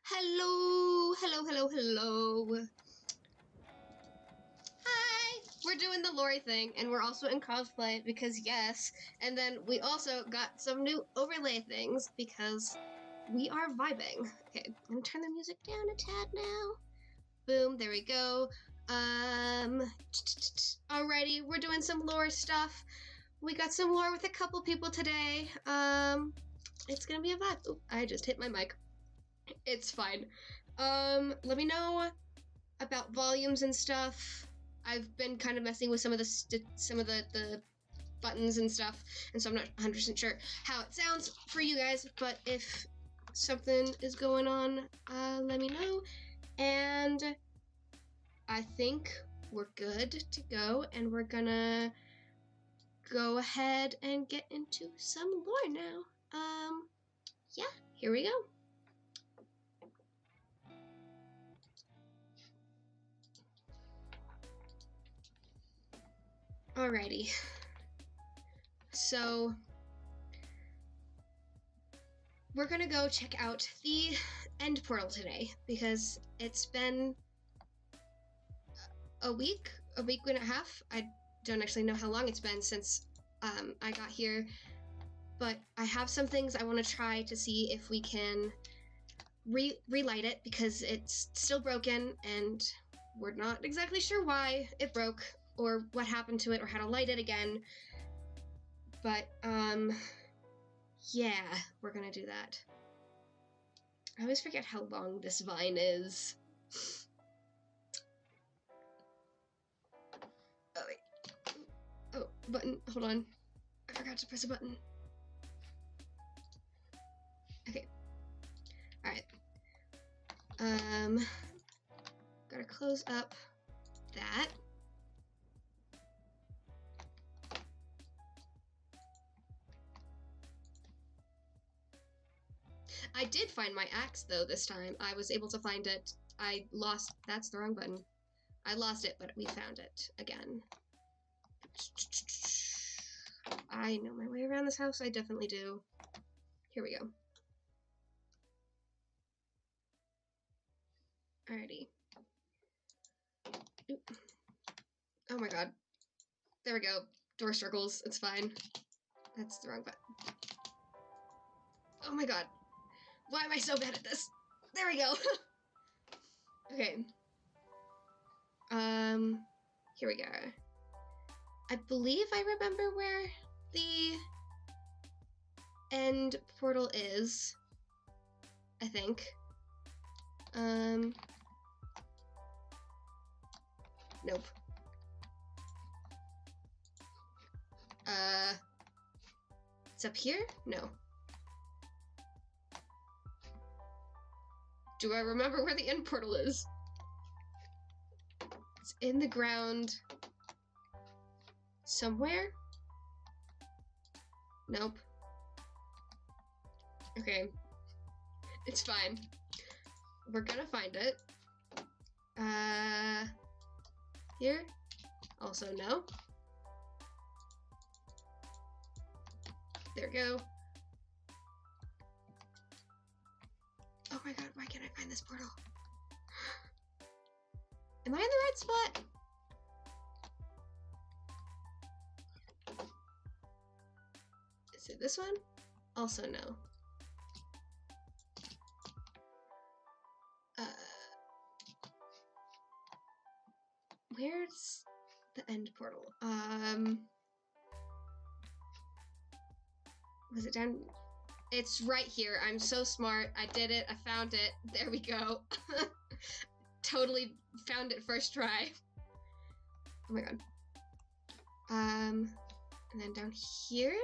Hello, hello, hello, hello. Hi! We're doing the Lori thing, and we're also in cosplay because yes, and then we also got some new overlay things because we are vibing. Okay, I'm gonna turn the music down a tad now. Boom, there we go. Alrighty, we're doing some lore stuff. We got some lore with a couple people today. It's gonna be a vibe. Oop, I just hit my mic. It's fine. Let me know about volumes and stuff. I've been kind of messing with some of the buttons and stuff, and so I'm not 100% sure how it sounds for you guys, but if something is going on, let me know. And I think we're good to go, and we're gonna go ahead and get into some lore now. Yeah, here we go. Alrighty, so we're gonna go check out the end portal today because it's been a week and a half. I don't actually know how long it's been since I got here, but I have some things I want to try to see if we can relight it because it's still broken and we're not exactly sure why it broke or what happened to it or how to light it again. But, yeah, we're gonna do that. I always forget how long this vine is. Oh, wait. Oh, button. Hold on. I forgot to press a button. Okay. Alright. Gotta close up that. I did find my axe, though, this time. I was able to find it. I lost... That's the wrong button. I lost it, but we found it again. I know my way around this house. I definitely do. Here we go. Alrighty. Oop. Oh my god. There we go. Door circles. It's fine. That's the wrong button. Oh my god. Why am I so bad at this? There we go. Okay. Here we go. I believe I remember where the end portal is. I think. Nope. It's up here? No. Do I remember where the end portal is? It's in the ground somewhere? Nope. Okay. It's fine. We're gonna find it. Here? Also no. There we go. Oh my god, why can't I find this portal? Am I in the right spot? Is it this one? Also no. Where's the end portal? Was it down? It's right here. I'm so smart. I did it. I found it. There we go. Totally found it first try. Oh my god. And then down here?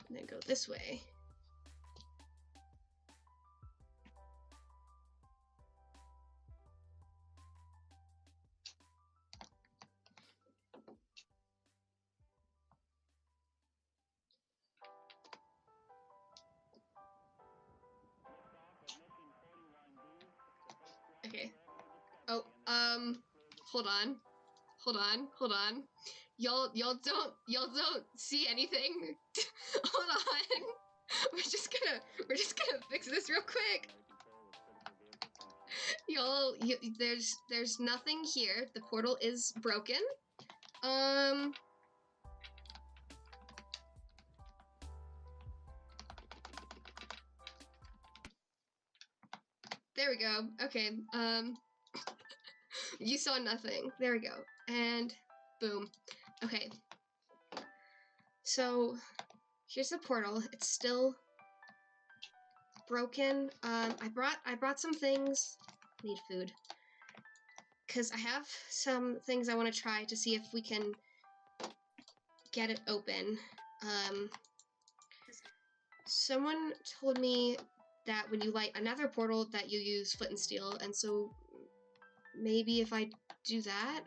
And then go this way. Okay. Oh, hold on. Hold on. Y'all don't see anything? Hold hold on. We're just gonna fix this real quick. Y'all, there's nothing here. The portal is broken. There we go. Okay. You saw nothing. There we go. And boom. Okay. So here's the portal. It's still broken. I brought some things. Need food. Cause I have some things I want to try to see if we can get it open. Someone told me that when you light another portal that you use flint and steel, and so maybe if I do that,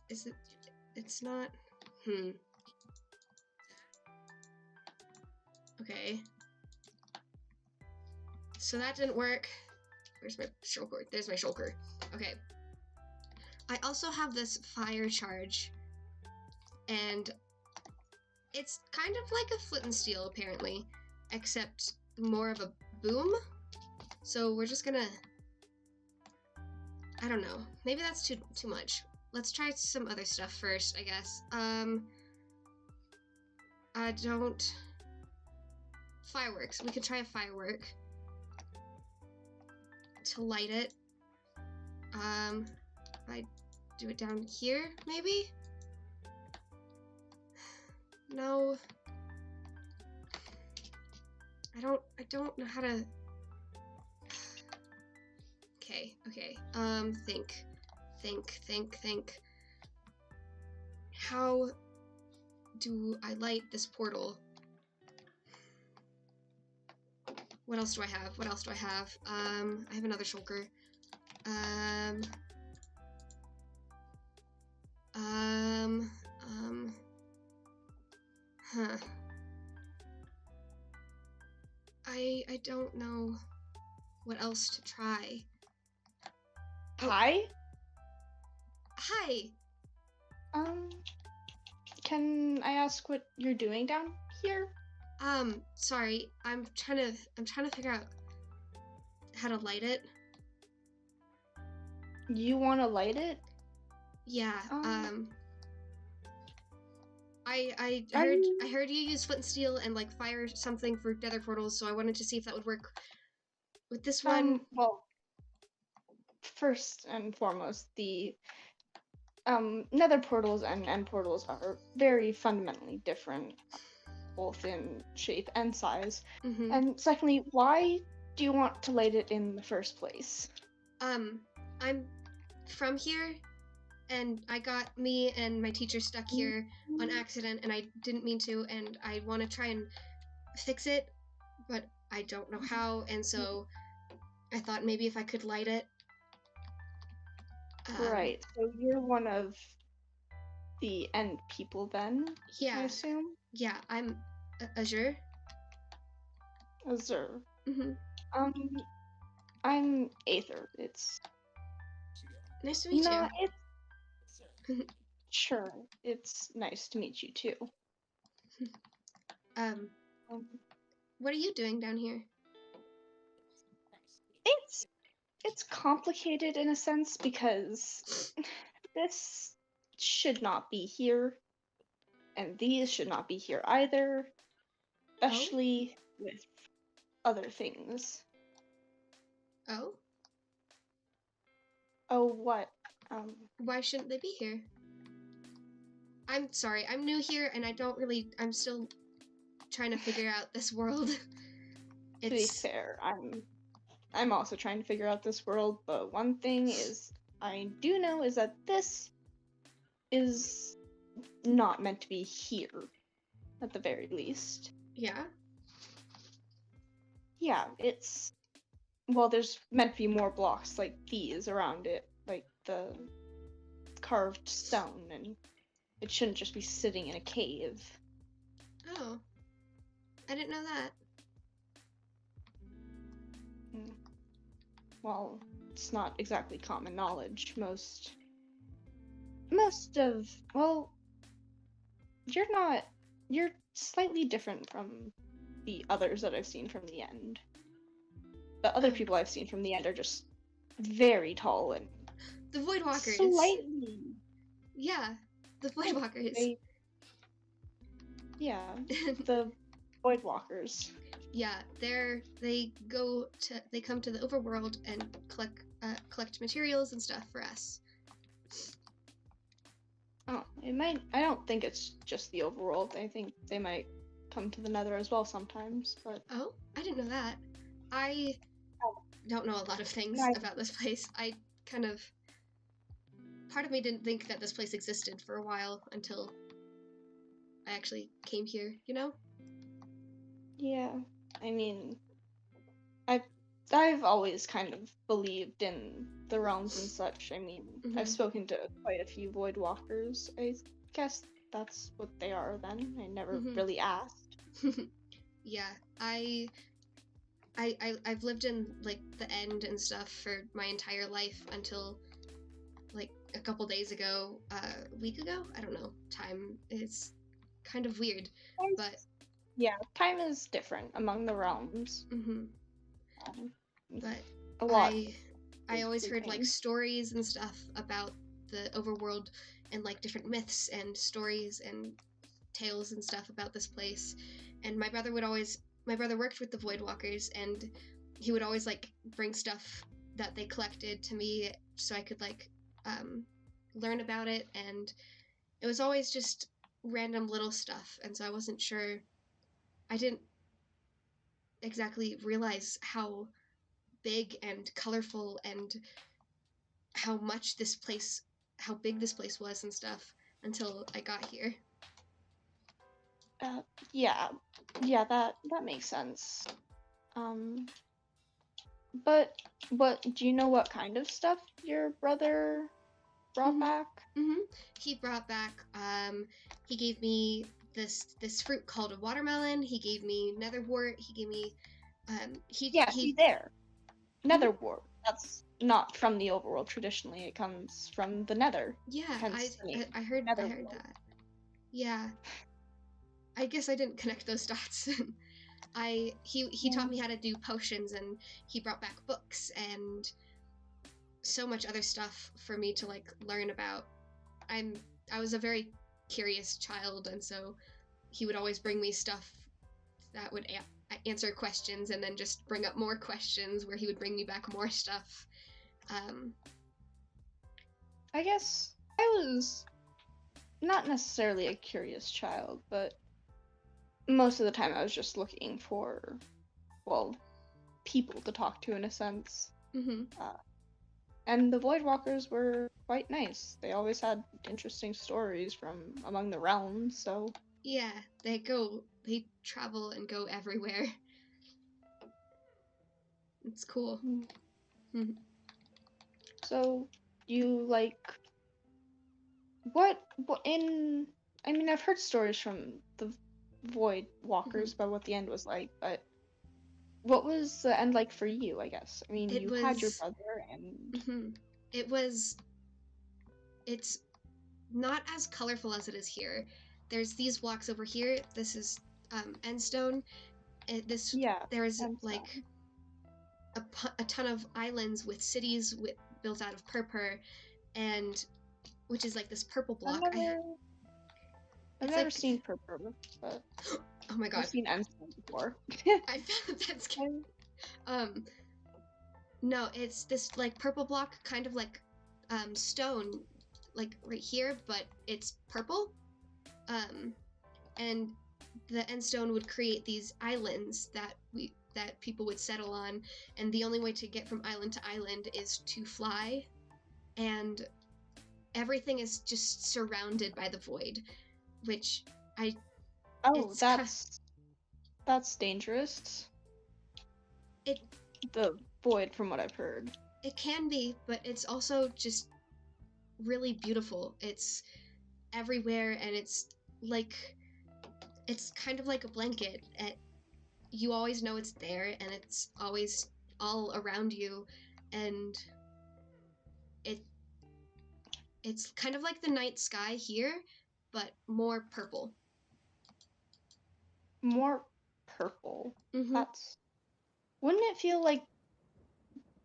it's not, okay. So that didn't work. Where's my shulker? There's my shulker. Okay. I also have this fire charge, and it's kind of like a flint and steel, apparently, except more of a boom. So we're just gonna, I don't know. Maybe that's too much. Let's try some other stuff first, I guess. Fireworks. We could try a firework to light it. I do it down here, maybe? No. I don't know how to... Okay. Think. How do I light this portal? What else do I have? I have another shulker. I don't know what else to try. Hi? Hi! Can I ask what you're doing down here? Sorry, I'm trying to figure out how to light it. You want to light it? Yeah, I heard you use flint and steel and like fire something for nether portals, so I wanted to see if that would work with this one. Well, first and foremost, the nether portals and end portals are very fundamentally different, both in shape and size. Mm-hmm. And secondly, why do you want to light it in the first place? I'm from here, and I got me and my teacher stuck here on accident, and I didn't mean to, and I want to try and fix it, but I don't know how, and so I thought maybe if I could light it. Right, so you're one of the end people then, yeah. I assume? Yeah, I'm Azure. Azure. Mm-hmm. I'm Aether. It's nice to meet you. Sure, it's nice to meet you too. What are you doing down here? It's complicated in a sense because this should not be here, and these should not be here either, especially with other things. Oh? Oh, what? Why shouldn't they be here? I'm sorry, I'm new here, and I'm still trying to figure out this world. To be fair, I'm also trying to figure out this world, but one thing I do know is that this is not meant to be here, at the very least. Yeah? Yeah, there's meant to be more blocks like these around it, like the carved stone, and it shouldn't just be sitting in a cave. Oh. I didn't know that. Well, it's not exactly common knowledge. you're slightly different from the others that I've seen from the end. The other Oh, people I've seen from the end are just very tall and the Voidwalkers. slightly. Yeah, the Yeah, Voidwalkers. they, yeah, the Voidwalkers. Yeah, they come to the overworld and collect materials and stuff for us. Oh, it might. I don't think it's just the overworld. I think they might come to the Nether as well sometimes. But Oh, I didn't know that. I don't know a lot of things I, about this place. I kind of part of me didn't think that this place existed for a while until I actually came here, you know? yeah, I mean, I've I've always kind of believed in the realms and such. I mean, I've Mm-hmm. spoken to quite a few Voidwalkers. I guess that's what they are then. I never Mm-hmm. really asked. Yeah, I've lived in like the end and stuff for my entire life until like a couple days ago, a week ago. I don't know. Time is kind of weird, but Yeah, time is different among the realms. mm-hmm. Um, But a lot I I is always heard like sleeping. stories and stuff about the overworld and like different myths and stories and tales and stuff about this place. And my brother worked with the Voidwalkers, and he would always like bring stuff that they collected to me so I could like um, learn about it. And it was always just random little stuff, and so I wasn't sure. I didn't exactly realize how big and colorful and how big this place was and stuff until I got here. Uh, yeah, yeah, that makes sense. Um, but what do you know what kind of stuff your brother brought Mhm. back? Mhm. He brought back. He gave me this fruit called a watermelon. He gave me netherwort. He gave me. Yeah, see He. there. Mhm. Netherwart. That's not from the overworld traditionally. It comes from the Nether. Yeah, Hence the name. I heard Netherworld. that. Yeah, I guess I didn't connect those dots. He taught Yeah. me how to do potions, and he brought back books and so much other stuff for me to like learn about. I'm I was a very curious child, and so he would always bring me stuff that would answer questions and then just bring up more questions where he would bring me back more stuff. Um, I guess I was not necessarily a curious child, but most of the time I was just looking for, well, people to talk to in a sense. mm-hmm. Uh, and the Voidwalkers were quite nice. They always had interesting stories from among the realms, so. Yeah, they travel and go everywhere. It's cool. Mm. Mm-hmm. So, you like what in I mean, I've heard stories from the Void Mm-hmm. Walkers about what the end was like, but what was the end like for you, I guess? I mean, It you had your was. brother and Mm-hmm. It was. It's not as colorful as it is here. There's these blocks over here. This is Endstone. This yeah, there is and so like a ton of islands with cities built out of purpur, and which is like this purple I've block. never I've It's never like, seen Purpur, but oh my I've god, seen Ensign before. I found that scary. And- Um, no, it's this like purple block, kind of like stone, like right here, but it's purple. Um, and the Endstone would create these islands that people would settle on, and the only way to get from island to island is to fly, and everything is just surrounded by the void, which I oh, it's that's dangerous. it The Void, from what I've heard. it can be, but it's also just really beautiful. It's everywhere, and like it's kind of like a blanket. You always know it's there, and it's always all around you, and it it's kind of like the night sky here, but more purple. more purple. Mm-hmm. That's Wouldn't it feel like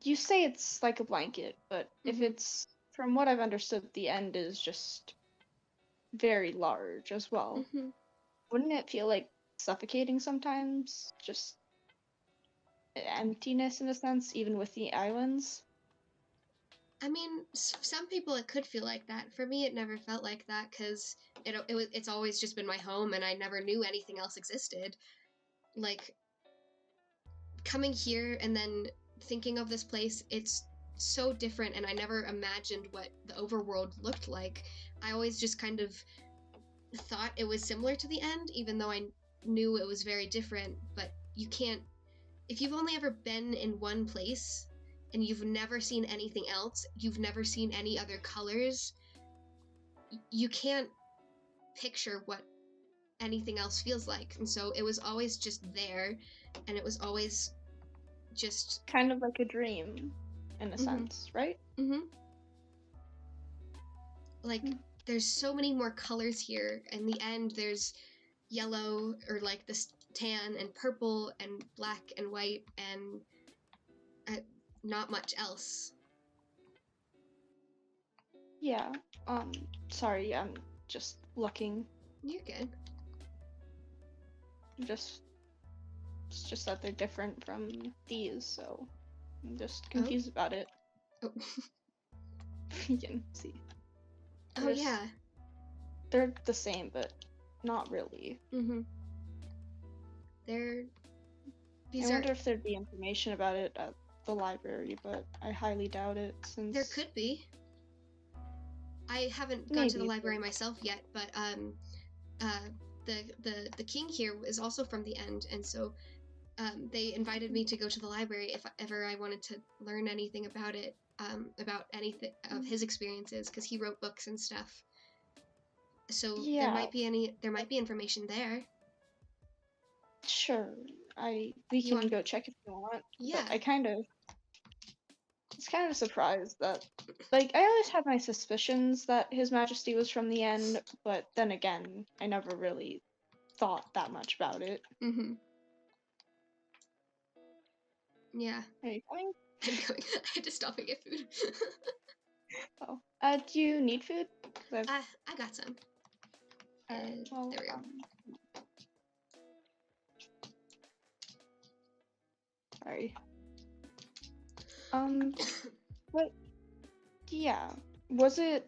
you say it's like a blanket, but if Mm-hmm. it's from what I've understood, the end is just very large as well. Mm-hmm. Wouldn't it feel like suffocating sometimes? Just emptiness in a sense, even with the islands? I mean, some people it could feel like that. For me, it never felt like that because it's always just been my home, and I never knew anything else existed. Like coming here and then thinking of this place, it's so different, and I never imagined what the overworld looked like. I always just kind of thought it was similar to the end, even though I knew it was very different. But you can't, if you've only ever been in one place and you've never seen anything else, you've never seen any other colors, you can't picture what anything else feels like. And so it was always just there, and it was always just. Kind of like a dream, in a Mm-hmm. sense, right? Mm-hmm. Like, there's so many more colors here. In the end, there's yellow, or like this tan and purple and black and white, and not much else. Yeah. Sorry, I'm just looking. You're good. Just It's just that they're different from these, so I'm just confused about it. Oh. You can see. Oh yeah. They're the same, but not really. Mm-hmm. I wonder if there'd be information about it at the library, but I highly doubt it since there could be. I haven't gone to the library myself yet, but the king here is also from the end, and so they invited me to go to the library if ever I wanted to learn anything about it, about anything of his experiences, because he wrote books and stuff. So yeah. there might be information there. Sure, we can go check if you want. Yeah. But it's kind of surprised that, like, I always had my suspicions that His Majesty was from the end, but then again, I never really thought that much about it. Mm-hmm. Yeah. Are you coming? I'm going. I had to stop and get food. Oh. Do you need food? I got some. Well, there we go. Sorry. What? Yeah. Was it?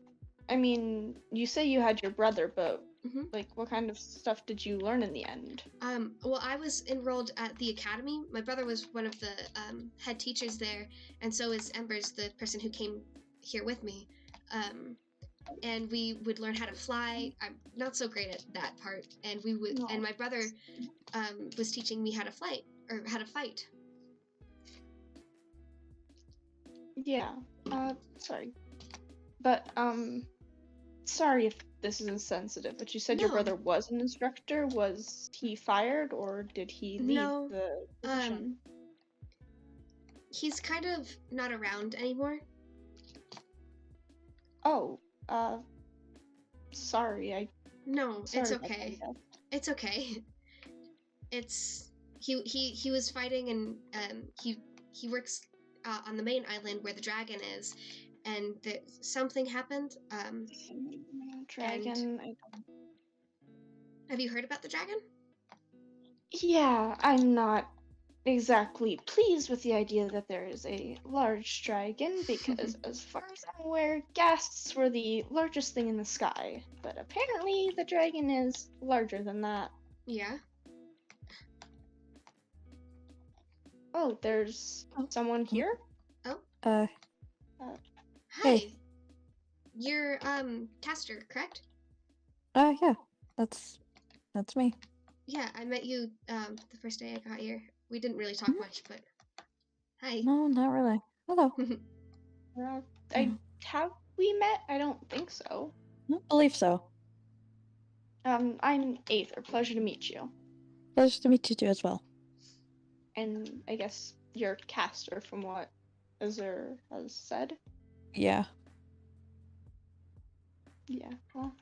I mean, you say you had your brother, but like, what kind of stuff did you learn in the end? Well, I was enrolled at the academy. My brother was one of the head teachers there, and so is Ember's, the person who came here with me. And we would learn how to fly. I'm not so great at that part, and and my brother was teaching me how to fight. Yeah. Sorry. But sorry if this is insensitive, but you said your brother was an instructor. Was he fired, or did he leave the position? He's kind of not around anymore. Oh, sorry. No, it's okay. It's okay. He was fighting, and he works on the main island where the dragon is, and something happened. Dragon. Have you heard about the dragon? Yeah, I'm not exactly pleased with the idea that there is a large dragon, because as far as I'm aware, ghasts were the largest thing in the sky. But apparently the dragon is larger than that. Yeah. Oh, there's someone here? Oh. Hi. Hey. You're Caster, correct? Yeah. That's me. Yeah, I met you the first day I got here. We didn't really talk much, but hi. No, not really. Hello. Have we met? I don't think so. I don't believe so. I'm Aether. Pleasure to meet you. Pleasure to meet you too as well. And I guess you're Caster from what Azur has said? Yeah. Yeah, well.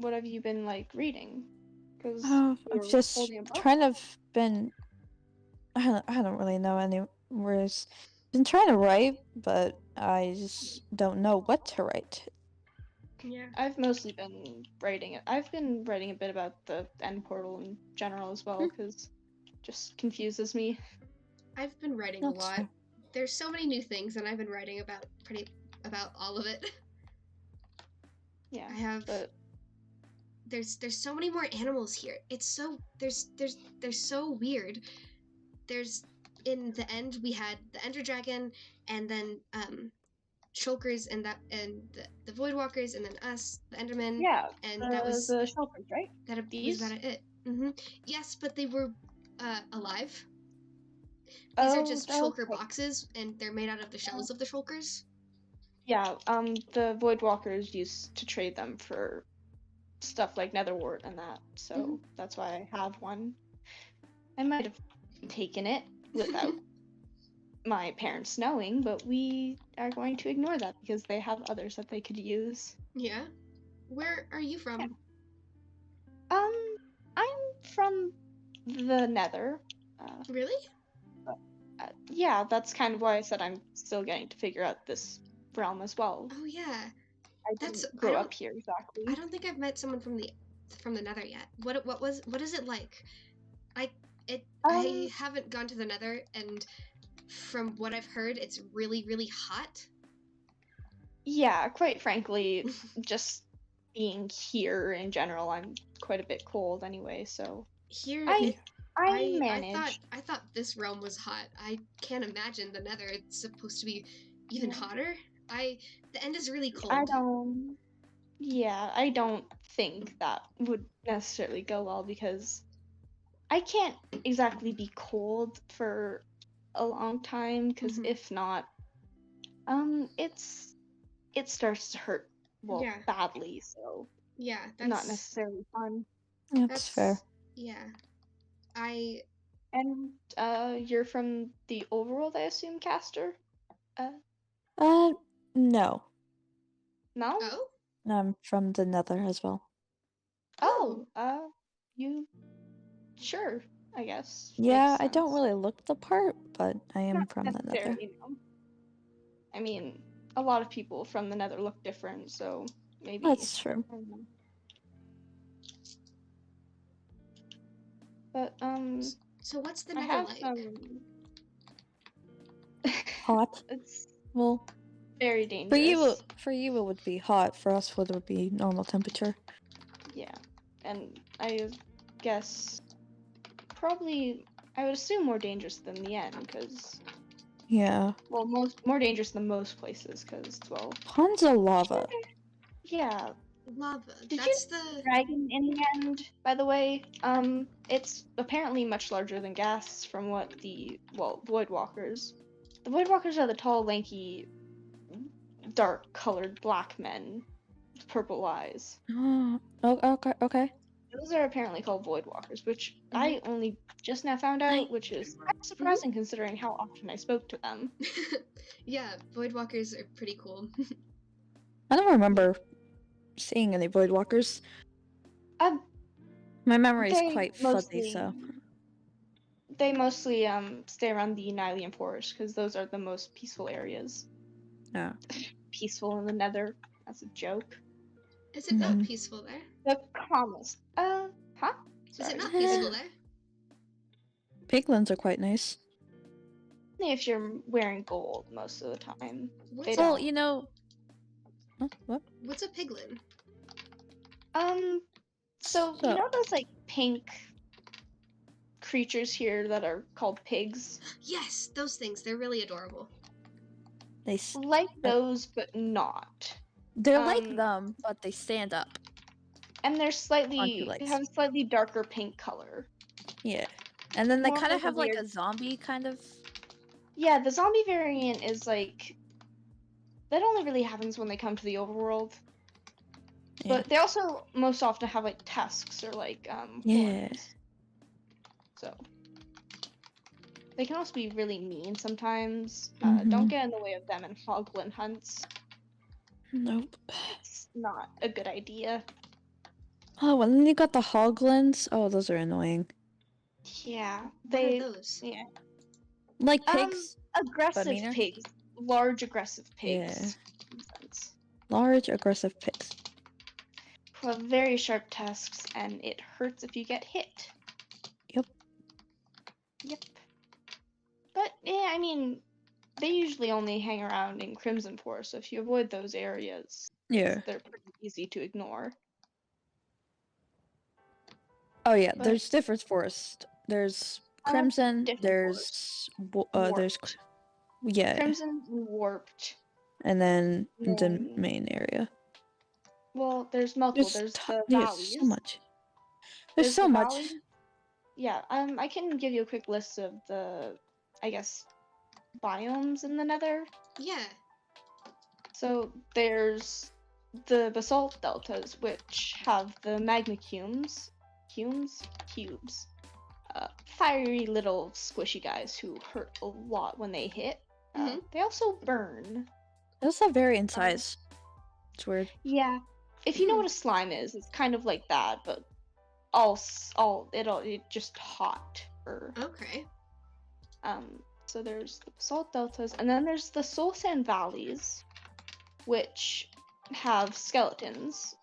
what have you been like reading? Because Oh, I've just holding a book. kind of been. I don't really know any words. Been trying to write, but I just don't know what to write. Yeah. I've mostly been writing it. I've been writing a bit about the end portal in general as well, because just confuses me. I've been writing a That's lot. fair. There's so many new things, and I've been writing about all of it. Yeah, I have. but There's so many more animals here. It's so there's so weird. There's in the end we had the Ender Dragon, and then Shulkers, and the Voidwalkers, and then us, the Endermen, yeah, and that was the shelters, right? was These? about it. Yes, but they were alive. These are just shulker okay. boxes, and they're made out of the shells of the shulkers. Yeah, the Voidwalkers used to trade them for stuff like Netherwort and that, so that's why I have one. I might have taken it without my parents knowing, but we are going to ignore that because they have others that they could use. Yeah. Where are you from? Yeah. I'm from the Nether. Really? Yeah, that's kind of why I said I'm still getting to figure out this realm as well. Oh yeah. I That's didn't grow up here exactly. I don't think I've met someone from the Nether yet. What is it like? I haven't gone to the Nether, and from what I've heard, it's really really hot. Yeah, quite frankly, just being here in general, I'm quite a bit cold anyway, so Here, I managed. I thought this realm was hot. I can't imagine the Nether. It's supposed to be even hotter. The end is really cold. I don't think that would necessarily go well because I can't exactly be cold for a long time because if not, it starts to hurt badly, so Yeah, that's not necessarily fun. That's fair. Yeah. And you're from the overworld, I assume, Caster? No. No? Oh? I'm from the Nether as well. Oh, you sure, I guess. Yeah, Makes I don't sense. really look the part, but I am Not from the Nether. necessarily, no. I mean, a lot of people from the Nether look different, so maybe. That's true. I don't know. But So what's the I Nether have Hot. It's Well, very dangerous. for you it would be hot. For us, it would be normal temperature. Yeah, and I guess probably I would assume more dangerous than the end because Yeah. well, more dangerous than most places because well, Tons of lava. yeah. Lava. Did That's you see the dragon in the end? By the way, it's apparently much larger than Gas from what the Voidwalkers. The Voidwalkers are the tall, lanky, dark-colored black men with purple eyes. Oh, okay. Those are apparently called Voidwalkers, which I only just now found out, which is kind of surprising considering how often I spoke to them. Yeah, Voidwalkers are pretty cool. I don't remember seeing any Voidwalkers. My memory is quite fuzzy, so. They mostly stay around the Nylian Forest because those are the most peaceful areas. Yeah. Peaceful in the Nether. That's a joke. Is it not peaceful there? The calmest. Huh? Is it not peaceful there? Piglins are quite nice. Only if you're wearing gold most of the time. Well, you know. What? What's a piglin? So you know those like pink creatures here that are called pigs? Yes, those things. They're really adorable. They like those, but not. They're like them, but they stand up. And they have a slightly darker pink color. Yeah. And then they kind of have like a zombie kind of. Yeah, the zombie variant is like that only really happens when they come to the overworld. Yeah. But they also most often have like tusks or like horns. So they can also be really mean sometimes. Don't get in the way of them in hoglin hunts. Nope. It's not a good idea. Oh, and then you got the hoglins. Oh, those are annoying. Yeah, What are those? yeah. Like pigs, but Aggressive meaner. pigs. Large aggressive Yeah. pigs. In a sense. Large aggressive pigs. Who have very sharp tusks, and it hurts if you get hit. Yep. Yep. But, yeah, I mean, they usually only hang around in Crimson Forest, so if you avoid those areas, Yeah. they're pretty easy to ignore. Oh yeah, But- there's different forests. There's crimson. different There's Warped. yeah, Crimson and Warped. and then the Then- main area. Well, there's multiple. There's the There's valleys. so much. There's so the much. valleys. Yeah, I can give you a quick list of the, I guess, biomes in the Nether. Yeah. So there's the basalt deltas, which have the magma cubes, fiery little squishy guys who hurt a lot when they hit. They also burn. Those have very in size. It's weird. Yeah, if you know what a slime is, it's kind of like that, but it just hot. Okay. So there's the basalt deltas, and then there's the soul sand valleys, which have skeletons.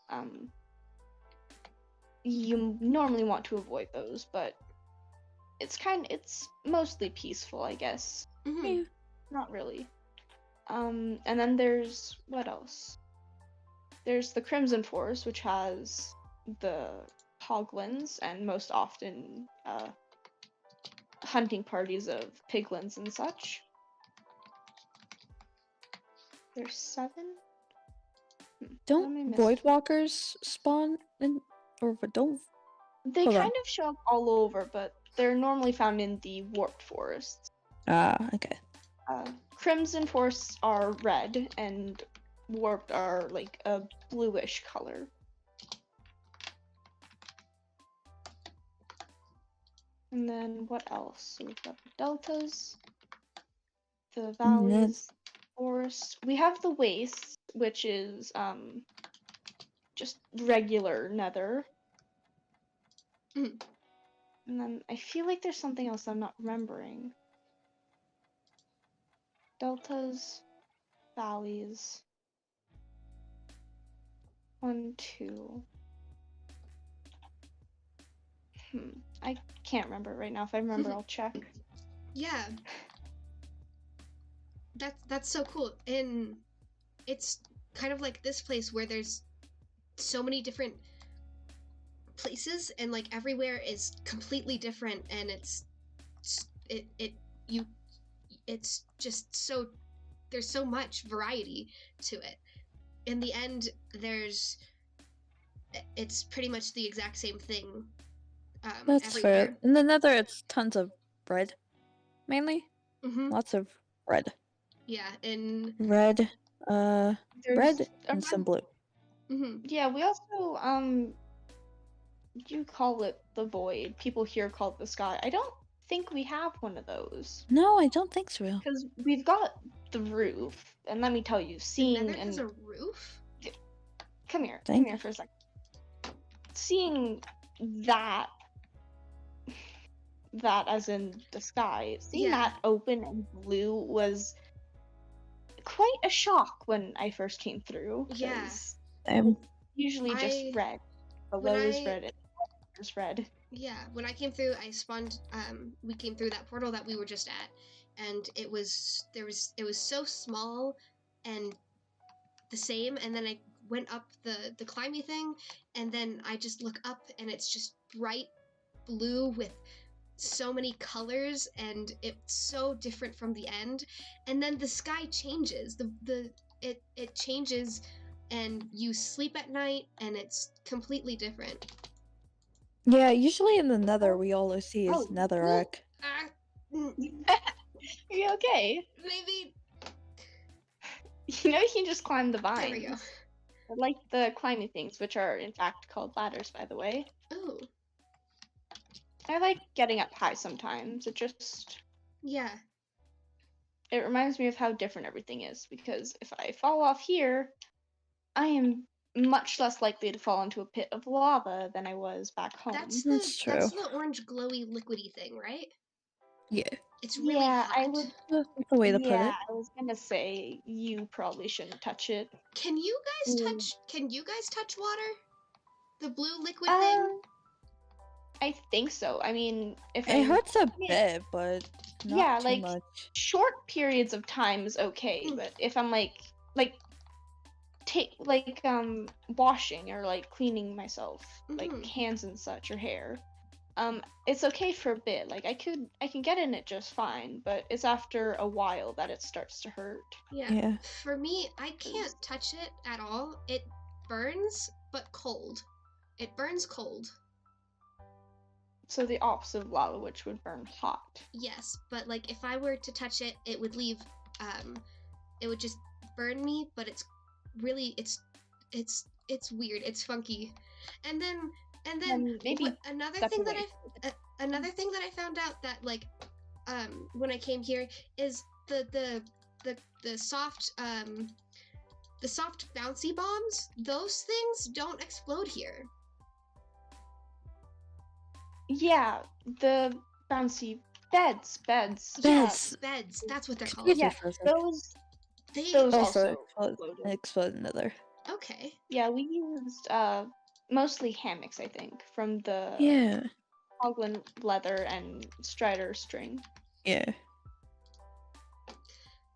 You normally want to avoid those, but it's mostly peaceful, I guess. Mm-hmm. Not really. And then there's what else? There's the Crimson Forest, which has the hoglins, and most often hunting parties of piglins and such. There's 7? Don't void walkers spawn in, or don't? They Hold kind on. of show up all over, but they're normally found in the warped forests. Okay. Crimson forests are red, and warped are like a bluish color. And then what else? So we've got the deltas, the valleys, forests. We have the wastes, which is just regular nether. Mhm. And then I feel like there's something else I'm not remembering. Deltas, valleys. 1, 2. I can't remember right now. If I remember, I'll check. Yeah. That's so cool. And it's kind of like this place where there's so many different places, and like everywhere is completely different, and it's just so, there's so much variety to it. In the end, it's pretty much the exact same thing. That's everywhere. fair. In the Nether, it's tons of red, mainly. Mm-hmm. Lots of red. Yeah, and Red, There's red a and some blue. mm-hmm. Yeah, we also you call it the void. People here call it the sky. I don't think we have one of those. No, I don't think so. Because we've got the roof, and let me tell you, The Nether has a roof? Come here Thank- for a second. Seeing that as in the sky, seeing that open and blue was quite a shock when I first came through. Yeah. Usually just red. Below is red, and is red. Yeah, when I came through, I spawned. We came through that portal that we were just at, and it was so small and the same. And then I went up the climby thing, and then I just look up, and it's just bright blue with so many colors, and it's so different from the end. And then the sky changes. It changes, and you sleep at night, and it's completely different. Yeah, usually in the Nether, we always see is netherrack. Are you okay? Maybe. You know you can just climb the vines. There we go. I like the climbing things, which are in fact called ladders, by the way. Oh. I like getting up high sometimes. Yeah. It reminds me of how different everything is, because if I fall off here, I am much less likely to fall into a pit of lava than I was back home. That's That's that's true. the orange glowy liquidy thing, right? Yeah. It's really Yeah, hot. I would. That's the way to put Yeah, it. I was gonna say you probably shouldn't touch it. Can you guys Mm. touch water? The blue liquid thing? Um, I think so. I mean, if It hurts a mean, bit, but not yeah, too like much. short periods of time is okay, Mm. but if I'm like washing or like cleaning myself, like Mhm. hands and such or hair, it's okay for a bit. Like I can get in it just fine, but it's after a while that it starts to hurt. Yeah. Yeah. For me, I can't touch it at all. It burns, but cold. It burns cold. So the opposite of lava, which would burn hot. Yes, but like if I were to touch it, it would leave it would just burn me, but it's really it's weird. It's funky. And then Maybe another step thing that away. another thing that I found out that like when I came here is the soft bouncy bombs, those things don't explode here. Yeah, the bouncy beds. Beds. Yes, beds. That's what they're called. Confused Yeah, me for a sec. those They those Also also exploded. explode another. okay. Yeah, we used mostly hammocks, I think, from the Yeah. Hoglin leather and Strider string. Yeah.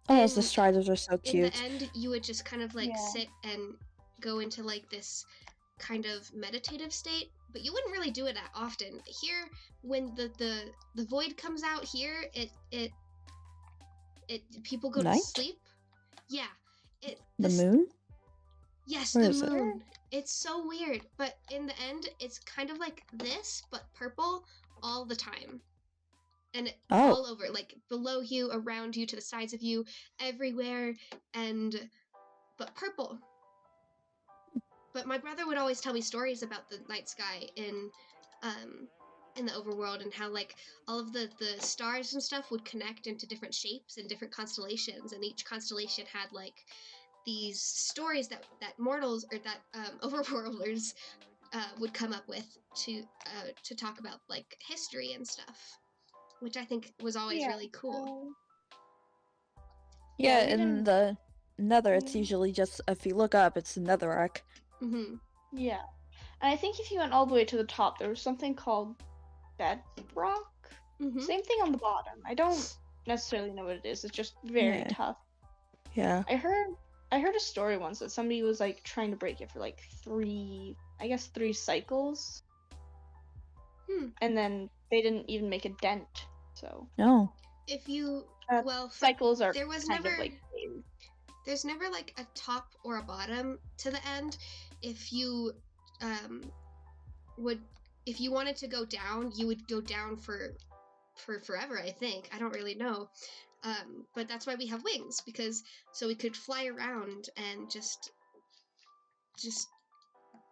Oh, the And striders are so in cute. the end, you would just kind of like Yeah. sit and go into like this kind of meditative state, but you wouldn't really do it that often. Here, when the void comes out here, it people go Night? to sleep. Yeah, The moon? Yes, Where the is it? moon. It's so weird, but in the end, it's kind of like this, but purple all the time. And Oh. all over, like below you, around you, to the sides of you, everywhere, but purple. But my brother would always tell me stories about the night sky in the overworld, and how like all of the stars and stuff would connect into different shapes and different constellations, and each constellation had like these stories that mortals or that overworlders would come up with to talk about like history and stuff, which I think was always really cool. Yeah, we in didn't- the Nether, it's Yeah. usually just if you look up, it's the Netherrack. Mm-hmm. Yeah, and I think if you went all the way to the top, there was something called bedrock. Mm-hmm. Same thing on the bottom. I don't necessarily know what it is. It's just very Yeah. tough. Yeah. I heard a story once that somebody was like trying to break it for like 3 cycles. And then they didn't even make a dent. So No. If you cycles are there was kind never of like there's never like a top or a bottom to the end. If you if you wanted to go down, you would go down for forever, I think. I don't really know. But that's why we have wings, because so we could fly around and just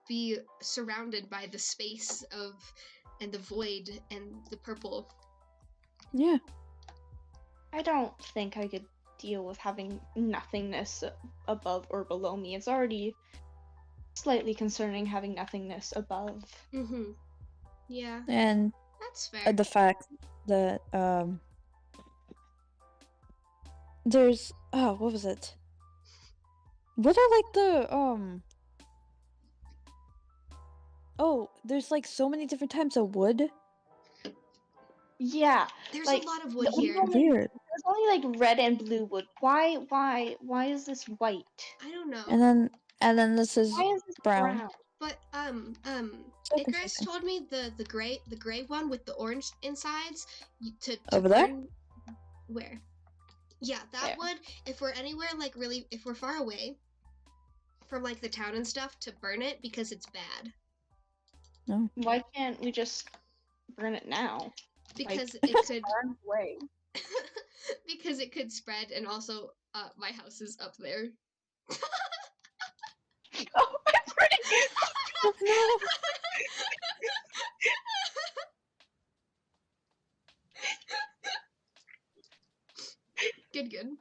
be surrounded by the space and the void and the purple. Yeah. I don't think I could deal with having nothingness above or below me. It's already slightly concerning having nothingness above. Mm-hmm. Yeah. And that's fair. the fact that there's what was it? What are like the oh, there's like so many different types of wood. Yeah, there's like, a lot of wood we here. Weird. There's only like red and blue wood. Why is this white? I don't know. And then this is Why is this brown? But So Icarus confusing. told me the gray one with the orange insides to Over there? burn. Where? Yeah, that There. would, if we're anywhere like really, if we're far away from like the town and stuff, to burn it because it's bad. No. Why can't we just burn it now? Because Like, it could burn away. because it could spread, and also my house is up there. Oh, I'm burning. Oh, no. Good.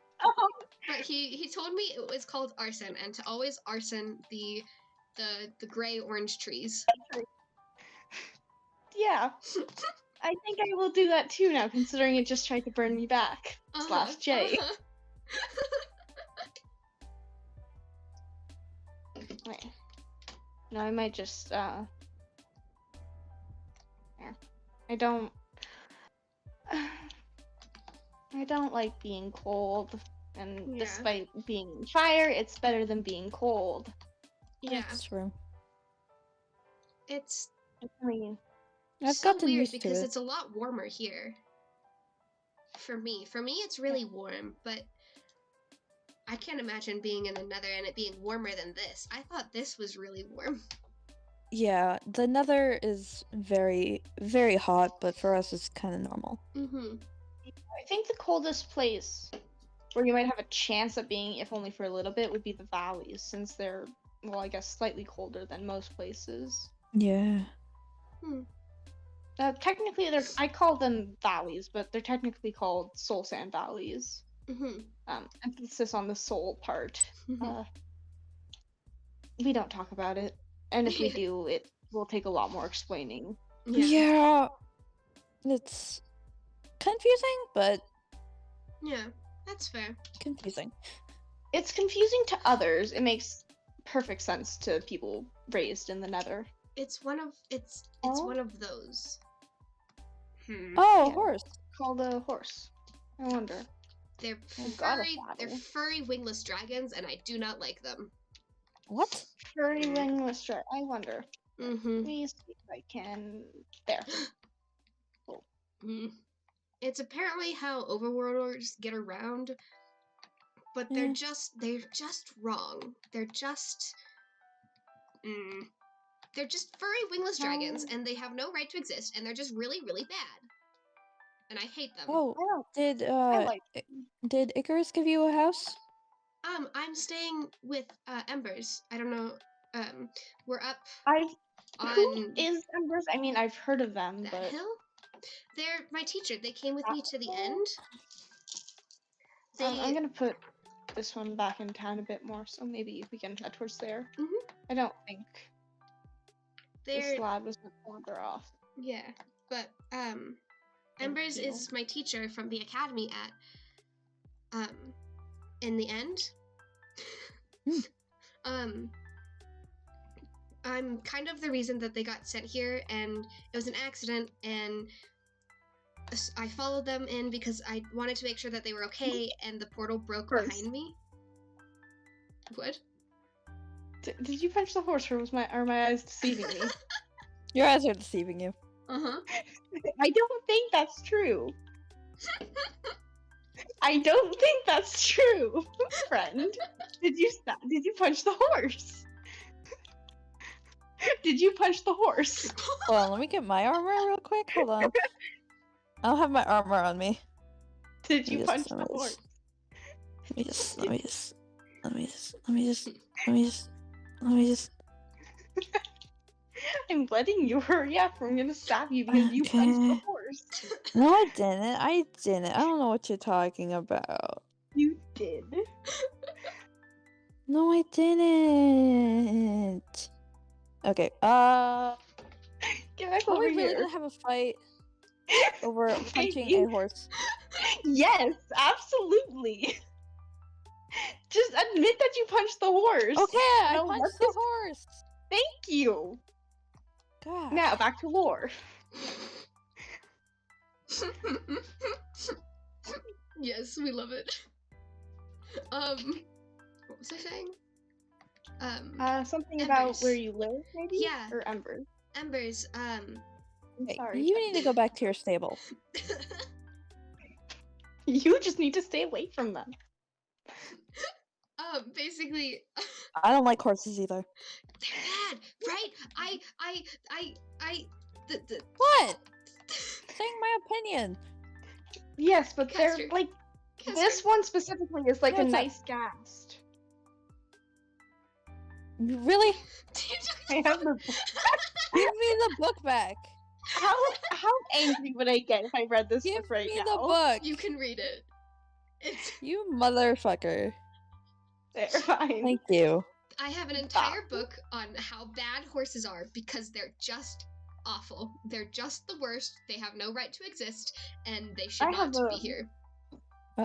But he told me it was called arson, and to always arson the the gray orange trees. Yeah. I think I will do that too now, considering it just tried to burn me back. / J. Wait. No, I might just, there. I don't like being cold, and Yeah. despite being fire, it's better than being cold. Yeah, That's true. it's I mean, I've so gotten weird used to because it. it's a lot warmer here. For me, it's really warm, but I can't imagine being in the Nether and it being warmer than this. I thought this was really warm. Yeah, the Nether is very, very hot, but for us it's kind of normal. Mm-hmm. I think the coldest place where you might have a chance of being, if only for a little bit, would be the valleys, since they're, well, I guess slightly colder than most places. Yeah. Technically, I call them valleys, but they're technically called soul sand valleys. Mm-hmm. Emphasis on the soul part. Mm-hmm. We don't talk about it, and if we Yeah. do, it will take a lot more explaining. Yeah. It's confusing, but Yeah, that's fair. confusing. It's confusing to others. It makes perfect sense to people raised in the Nether. It's one of Oh. one of those. Oh, Yeah. horse. Called a horse. I wonder. They're Oh, God, a they're saddle. furry wingless dragons, and I do not like them. What? Furry wingless dragon. I wonder. Mm-hmm. Let me see if I can. There. Mm. It's apparently how overworlders get around, but Yeah. they're just wrong. They're just furry wingless dragons, and they have no right to exist, and they're just really, really bad. And I hate them. Oh, I don't. did I like. did Icarus give you a house? I'm staying with Embers. I don't know. We're up Who on is Embers? I mean, I've heard of them, that but hill. They're my teacher. They came with me to the end. I'm gonna put this one back in town a bit more, so maybe we can head towards there. Mhm. I don't think this They're lab was much farther off. yeah, but Embers you. is my teacher from the academy at in the end. I'm kind of the reason that they got sent here, and it was an accident, and I followed them in because I wanted to make sure that they were okay, and the portal broke Gross. behind me. What? Did you punch the horse, or are my eyes deceiving me? Your eyes are deceiving you. Uh-huh. I don't think that's true. I don't think that's true, friend. Did you punch the horse? Did you punch the horse? Hold on, let me get my armor real quick. Hold on. I don't have my armor on me. Did you Let punch me the just- horse? Let me just. I'm letting you hurry up. I'm gonna stab you because you punched the Okay. horse. No, I didn't. I don't know what you're talking about. You did. No, I didn't. Okay. Get back Are over we really here. gonna have a fight over punching Maybe. a horse? Yes, absolutely. Just admit that you punched the horse. Okay, I No, punched let's the just- horse. Thank you. God. Now back to lore. Yes, we love it. What was I saying? Something Embers. about where you live, maybe? Yeah. Or Embers. Embers, I'm Hey, sorry. you need to go back to your stable. You just need to stay away from them. basically, I don't like horses either. they're bad, right? The What? Saying my opinion. Yes, but Caster. they're like Caster. this one specifically is like Yeah, a what's up? nice ghast. Really? I have the Give me the book back. how angry would I get if I read this Give book right me now? the book. You can read it. It's You motherfucker. There, fine. Thank you. I have an entire book on how bad horses are because they're just awful. They're just the worst. They have no right to exist, and they should I not have be a- here.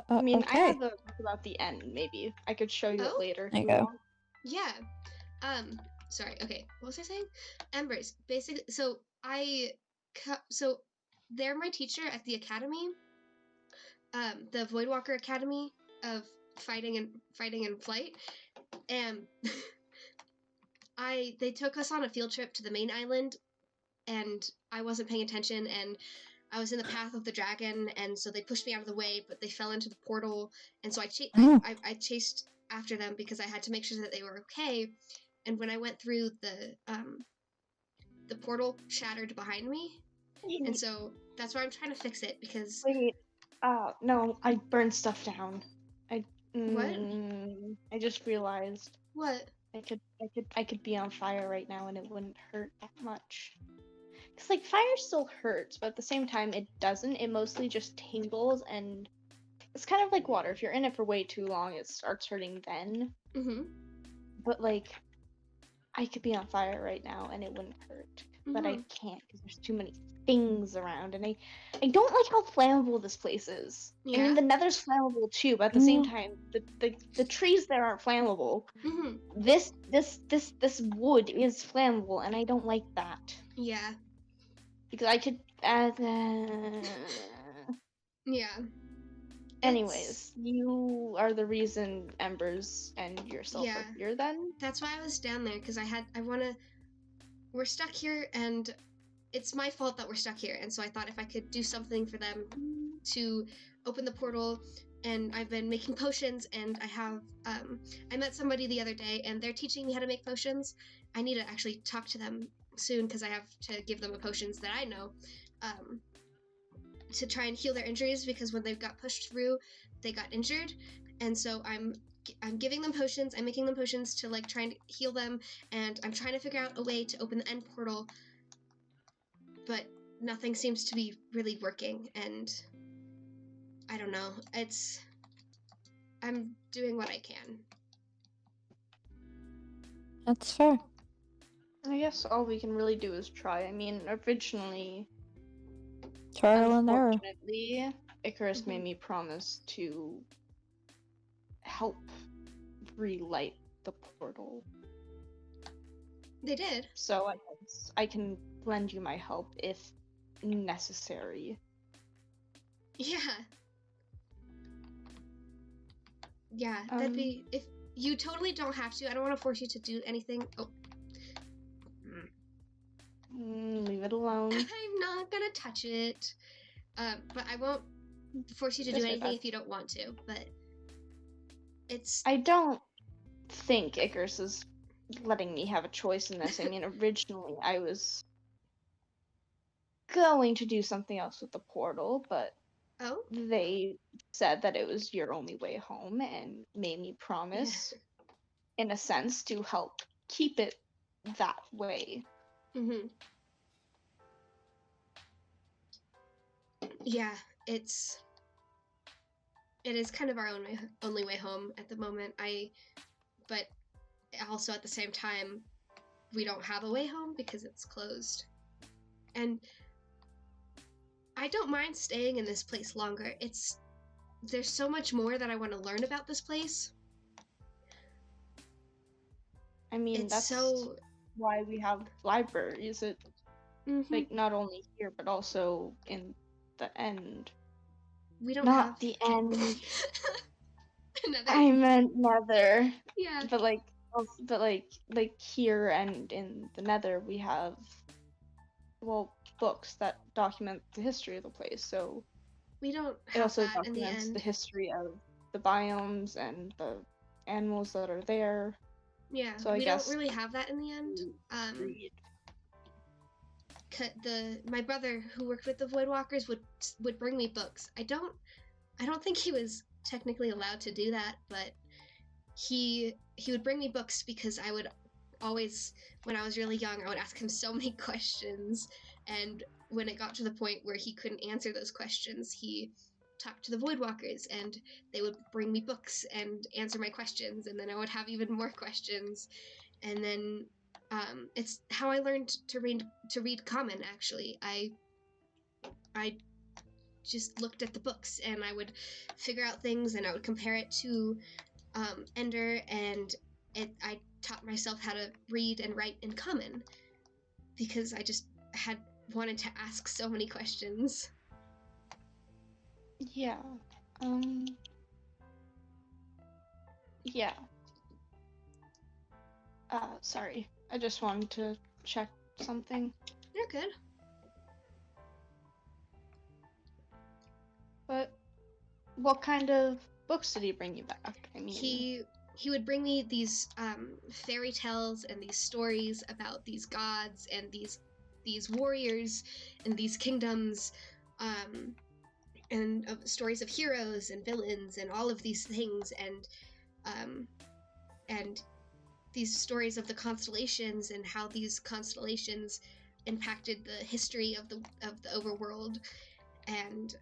I mean, I Okay. have a book about the end, maybe. I could show you it Oh? later if There you you go. want. Yeah. Sorry. Okay. What was I saying? Embers. Basically, so they're my teacher at the academy, the Voidwalker Academy of Fighting and Flight, and they took us on a field trip to the main island, and I wasn't paying attention, and I was in the path of the dragon, and so they pushed me out of the way, but they fell into the portal, and so I chased after them because I had to make sure that they were okay. And when I went through, the portal shattered behind me, and so that's why I'm trying to fix it because Wait, no, I burned stuff down. What? I just realized What? I could be on fire right now and it wouldn't hurt that much. Cause like fire still hurts, but at the same time it doesn't. It mostly just tingles, and it's kind of like water. If you're in it for way too long, it starts hurting then. Mm-hmm. But like, I could be on fire right now and it wouldn't hurt, but I can't because there's too many things around, and I don't like how flammable this place is. I mean, Yeah. the Nether's flammable too, but at the same time, the trees there aren't flammable. Mm-hmm. This wood is flammable, and I don't like that Yeah. because I could. Yeah. Anyways, you are the reason Embers and yourself Yeah. are here then? That's why I was down there, because we're stuck here, and it's my fault that we're stuck here, and so I thought if I could do something for them to open the portal, and I've been making potions, and I met somebody the other day, and they're teaching me how to make potions. I need to actually talk to them soon, because I have to give them the potions that I know, to try and heal their injuries, because when they got pushed through, they got injured, and so I'm giving them potions. I'm making them potions to like try and heal them, and I'm trying to figure out a way to open the end portal, but nothing seems to be really working, and I don't know. I'm doing what I can. That's fair. I guess all we can really do is try. I mean, originally, Trial and error. unfortunately, Icarus Mhm. made me promise to help relight the portal. They did. So I can lend you my help if necessary. Yeah. Yeah, that'd be, if you totally don't have to. I don't want to force you to do anything. Oh. Leave it alone. I'm not gonna touch it. But I won't force you to do Just like anything that. if you don't want to. But it's I don't think Icarus is letting me have a choice in this. I mean, originally I was going to do something else with the portal, but oh they said that it was your only way home and made me promise, in a sense, to help keep it that way. Mhm. Yeah, it is kind of our only way home at the moment. But also at the same time, we don't have a way home because it's closed. And I don't mind staying in this place longer. There's so much more that I want to learn about this place. I mean, It's that's so why we have libraries. It like not only here but also in the end. we don't Not have the end. Another. I meant Nether. Yeah. But like here and in the Nether we have, well, books that document the history of the place. So We don't it have also that in the documents end. the history of the biomes and the animals that are there. Yeah, So I we guess don't really have that in the end. read. My brother who worked with the Voidwalkers would bring me books. I don't think he was technically allowed to do that, but he would bring me books because I would always, when I was really young, I would ask him so many questions, and when it got to the point where he couldn't answer those questions, he talk to the Voidwalkers, and they would bring me books and answer my questions, and then I would have even more questions, and then it's how I learned to read Common. Actually, I just looked at the books, and I would figure out things, and I would compare it to Ender, and I taught myself how to read and write in Common because I just had wanted to ask so many questions. Yeah. Yeah. Sorry. I just wanted to check something. You're good. But what kind of books did he bring you back? I mean, He would bring me these fairy tales and these stories about these gods and these warriors and these kingdoms, and stories of heroes and villains and all of these things, and these stories of the constellations and how these constellations impacted the history of the overworld, and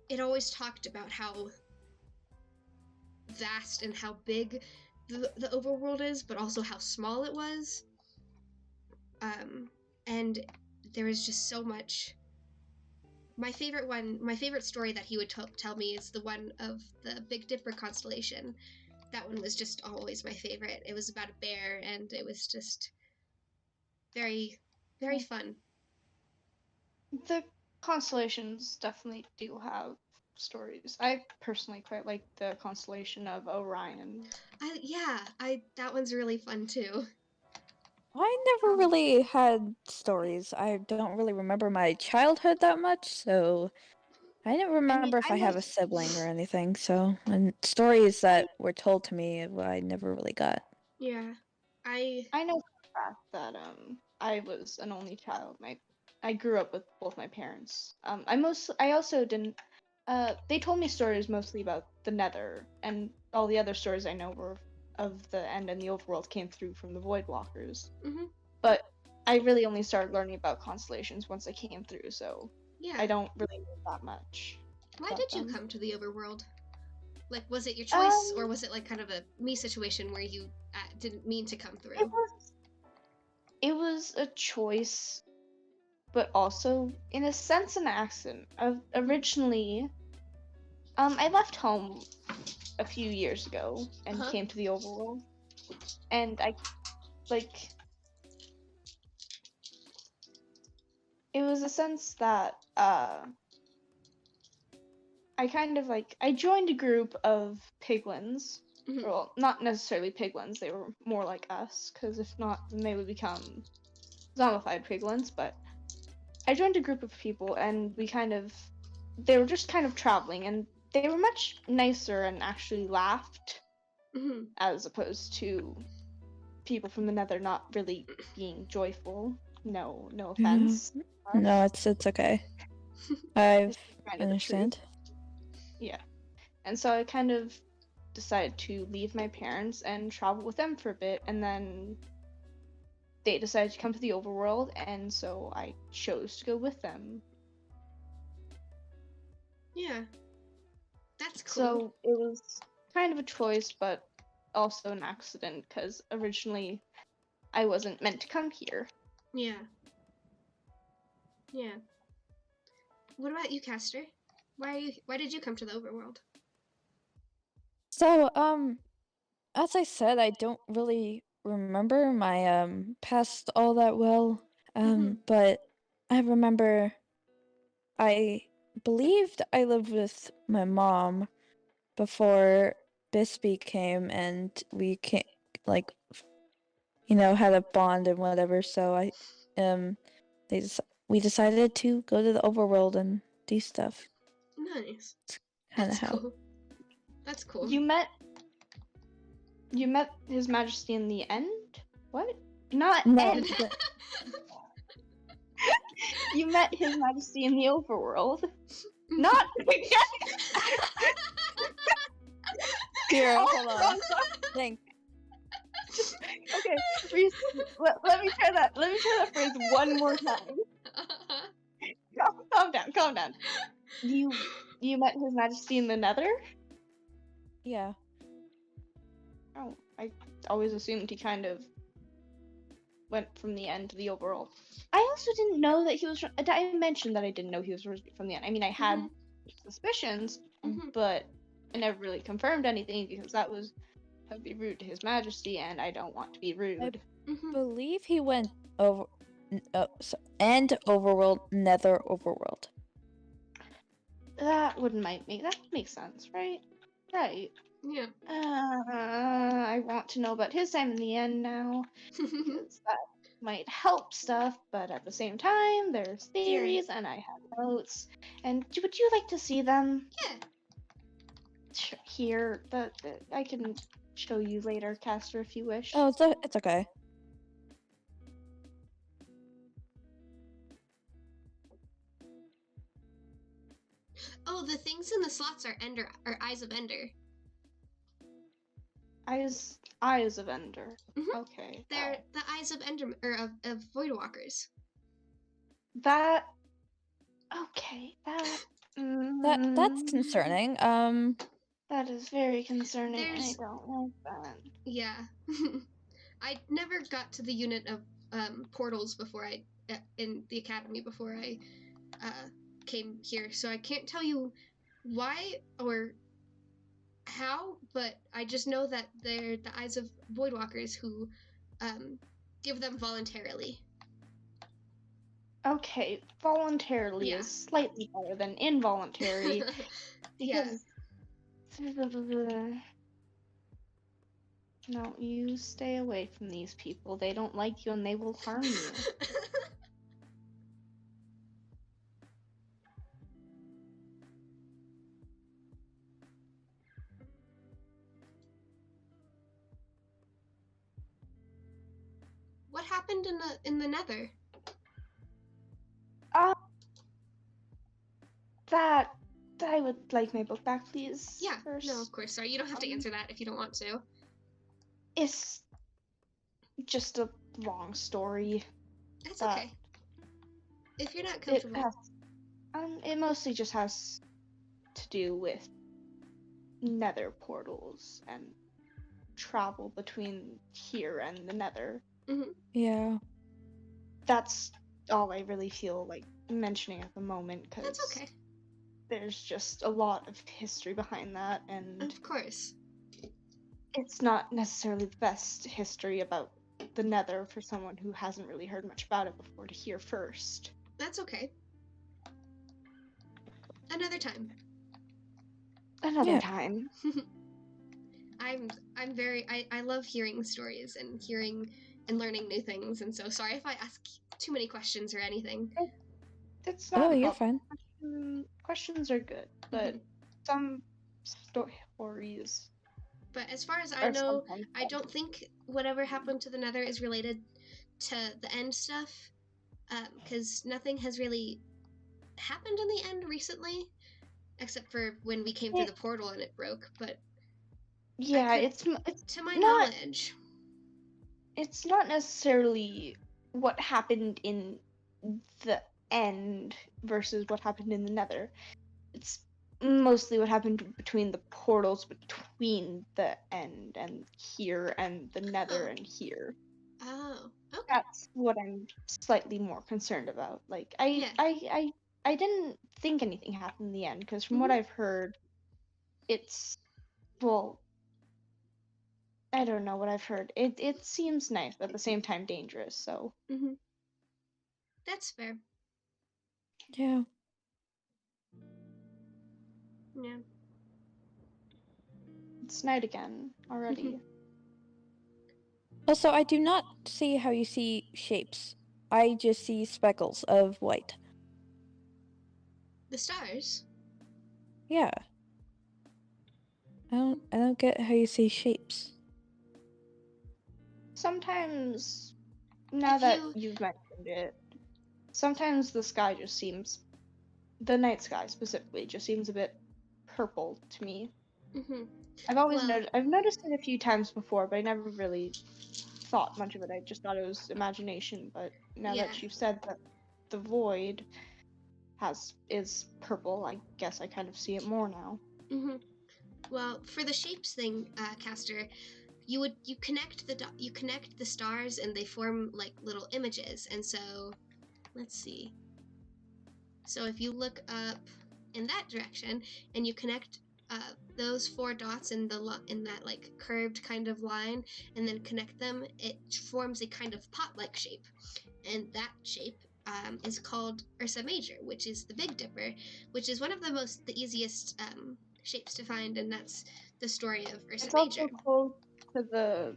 it always talked about how vast and how big the overworld is, but also how small it was. And there is just so much. My favorite story that he would tell me is the one of the Big Dipper constellation. That one was just always my favorite. It was about a bear, and it was just very, very fun. The constellations definitely do have stories. I personally quite like the constellation of Orion. That one's really fun too. I never really had stories. I don't really remember my childhood that much, so I don't remember if I have a sibling or anything. So, and stories that were told to me, I never really got. Yeah, I know for a fact that I was an only child. I grew up with both my parents. I also didn't. They told me stories mostly about the Nether, and all the other stories I know were of the end and the overworld came through from the Voidwalkers. Mm-hmm. But I really only started learning about constellations once I came through, so yeah. I don't really know that much. Why did you come to the overworld? Like, was it your choice, or was it like kind of a me situation where you didn't mean to come through? It was a choice, but also, in a sense, an accident. Originally, I left home a few years ago and came to the overworld, and it was a sense that I joined a group of piglins. Mm-hmm. Well, not necessarily piglins, they were more like us, because if not, then they would become zombified piglins, but I joined a group of people, and they were just kind of traveling, and they were much nicer and actually laughed, as opposed to people from the Nether not really being joyful. No offense. No, it's okay. I understand. Yeah. And so I kind of decided to leave my parents and travel with them for a bit, and then they decided to come to the overworld, and so I chose to go with them. Yeah. That's cool. So it was kind of a choice, but also an accident, because originally I wasn't meant to come here. Yeah. Yeah. What about you, Castor? Why did you come to the overworld? So, as I said, I don't really remember my past all that well. But I remember I believed I lived with my mom before Bisbee came, and we came, like, had a bond and whatever. So we decided to go to the overworld and do stuff. Nice. That's cool. That's cool. You met His Majesty in the end? What? Not end. You met His Majesty in the overworld. Not Here, hold on. Think. Okay, let me try that. Let me try that phrase one more time. Calm calm down. You met His Majesty in the Nether? Yeah. Oh, I always assumed he kind of went from the end to the overworld. I also didn't know that he was. I mentioned that I didn't know he was from the end. I mean, I had suspicions, but I never really confirmed anything because that would be rude to His Majesty, and I don't want to be rude. Believe he went over end overworld, nether overworld. That would make sense, right? Right. Yeah. I want to know about his time in the end now, because that might help stuff, but at the same time, there's theories, and I have notes. And would you like to see them? Yeah. Here, I can show you later, Caster, if you wish. Oh, it's okay. Oh, the things in the slots are eyes of Ender. Eyes of Ender. Okay. They're the eyes of Ender or of Voidwalkers. That. Okay. That's concerning. That is very concerning. There's- I don't like that. Yeah. I never got to the unit of portals before in the academy before I came here, so I can't tell you why or how, but I just know that they're the eyes of Voidwalkers who give them voluntarily. Okay, voluntarily Yeah. is slightly better than involuntary. Yeah. No, you stay away from these people. They don't like you and they will harm you. What happened in the Nether? That I would like my book back, please. Yeah. First. No, of course. Sorry, you don't have to answer that if you don't want to. It's just a long story. That's okay. If you're not comfortable. It mostly just has to do with nether portals and travel between here and the nether. Yeah. That's all I really feel like mentioning at the moment, because That's okay. there's just a lot of history behind that, and Of course. it's not necessarily the best history about the nether for someone who hasn't really heard much about it before to hear first. That's okay. Another time. Another time. I'm very I love hearing stories and hearing and learning new things, and so sorry if I ask too many questions or anything. It's not. Oh, you're fine. Questions are good, but some stories. But as far as I know, I don't think whatever happened to the Nether is related to the end stuff, because nothing has really happened in the end recently, except for when we came through the portal and it broke. But yeah, it's to my knowledge. It's not necessarily what happened in the end versus what happened in the Nether. It's mostly what happened between the portals between the end and here and the Nether and here. Oh, okay. That's what I'm slightly more concerned about. Like I didn't think anything happened in the end, because from what I've heard, it's, well, I don't know what I've heard. It seems nice, but at the same time dangerous, so. That's fair. Yeah. Yeah. It's night again already. Also, I do not see how you see shapes. I just see speckles of white. The stars? Yeah. I don't get how you see shapes. Sometimes, now that you've mentioned it, sometimes the sky just seems, the night sky specifically, just seems a bit purple to me. I've always I've noticed it a few times before, but I never really thought much of it. I just thought it was imagination. But now that you've said that the void is purple. I guess I kind of see it more now. Mm-hmm. Well, for the shapes thing, Caster, you connect the stars and they form like little images. And so, let's see. So if you look up in that direction and you connect those 4 dots in that like curved kind of line, and then connect them, it forms a kind of pot-like shape, and that shape is called Ursa Major, which is the Big Dipper, which is one of the easiest shapes to find, and that's the story of Ursa It's Major. also close to the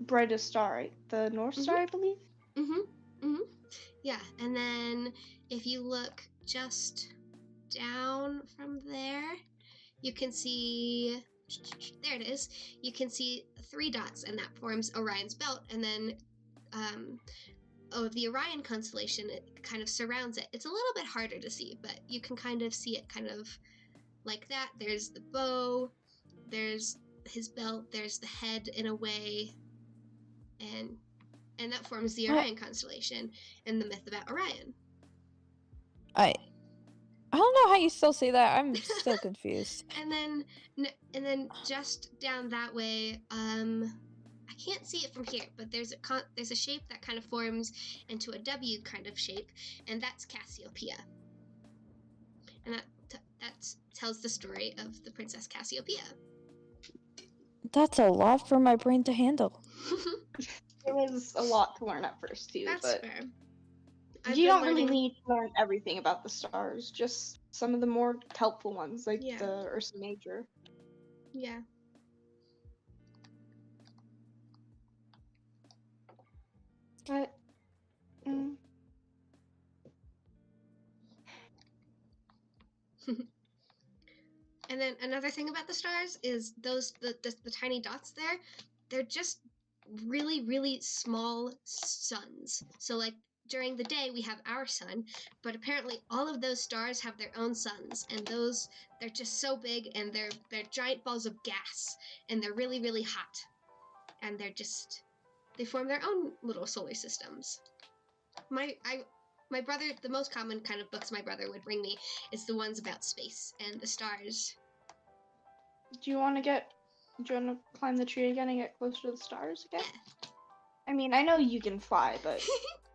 brightest star, right? The North Star, I believe. Yeah, and then if you look just down from there, you can see, there it is, you can see 3 dots, and that forms Orion's belt, and then the Orion constellation, it kind of surrounds it. It's a little bit harder to see, but you can kind of see it kind of like that. There's the bow, there's his belt, there's the head in a way, and that forms the Orion constellation and the myth about Orion. I don't know how you still say that. I'm still confused. And then just down that way, I can't see it from here, but there's a shape that kind of forms into a W kind of shape, and that's Cassiopeia. And that tells the story of the Princess Cassiopeia. That's a lot for my brain to handle. It was a lot to learn at first too, That's but fair. you don't really need to learn everything about the stars, just some of the more helpful ones, like the Ursa Major. Yeah. But, And then another thing about the stars is the tiny dots there, they're just really, really small suns. So like during the day we have our sun, but apparently all of those stars have their own suns, and they're just so big, and they're giant balls of gas, and they're really, really hot. And they form their own little solar systems. My brother, the most common kind of books my brother would bring me is the ones about space and the stars. Do you want to climb the tree again and get closer to the stars again? Yeah. I mean, I know you can fly, but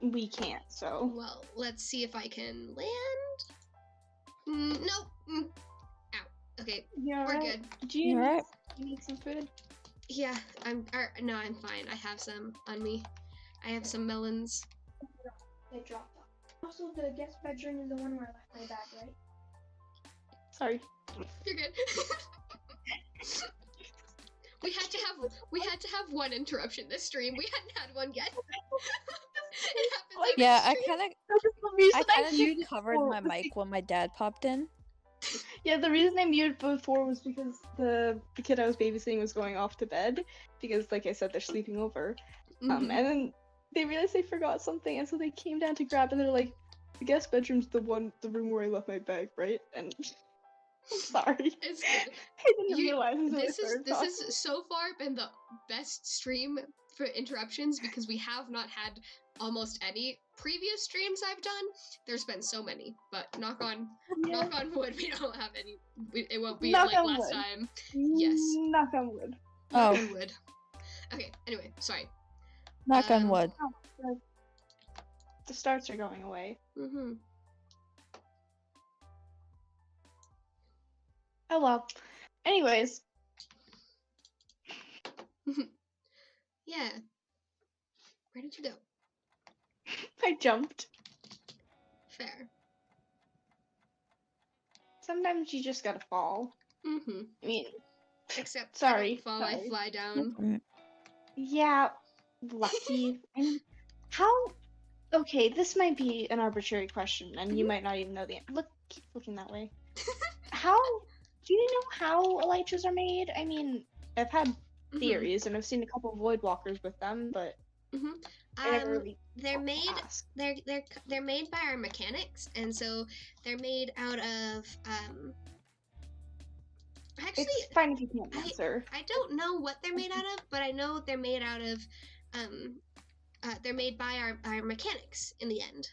we can't, so. Well, let's see if I can land. Nope. Ow. Okay, we're good. Do you need some food? Yeah, I'm fine. I have some on me. I have some melons. They dropped off. Also, the guest bedroom is the one where I left my bag, right? Sorry. You're good. We had to have one interruption this stream. We hadn't had one yet. It happens every Yeah, stream. I kind of just covered my mic when my dad popped in. Yeah, the reason I muted before was because the kid I was babysitting was going off to bed, because like I said, they're sleeping over. And then they realized they forgot something, and so they came down to grab, and they're like, the guest bedroom's the room where I left my bag, right? And I'm sorry. It's good. I didn't realize This is so far been the best stream for interruptions, because we have not had almost any previous streams I've done. There's been so many, but knock on wood, we don't have any. It won't be knock like on last wood. time. Yes. Knock on wood. Knock on wood. Okay. Anyway, sorry. Knock on wood. The stars are going away. Oh well. Anyways. Yeah. Where did you go? I jumped. Fair. Sometimes you just gotta fall. I mean, except sorry. I don't fall, I fly down. Yeah, lucky. I mean, how? Okay, this might be an arbitrary question, and you might not even know the answer. Keep looking that way. How? Do you know how elytras are made? I mean, I've had theories, and I've seen a couple of void walkers with them, but I never really. They're made by our mechanics, and so they're made out of actually, it's fine if you can't answer. I don't know what they're made out of, but I know they're made out of they're made by our mechanics in the end.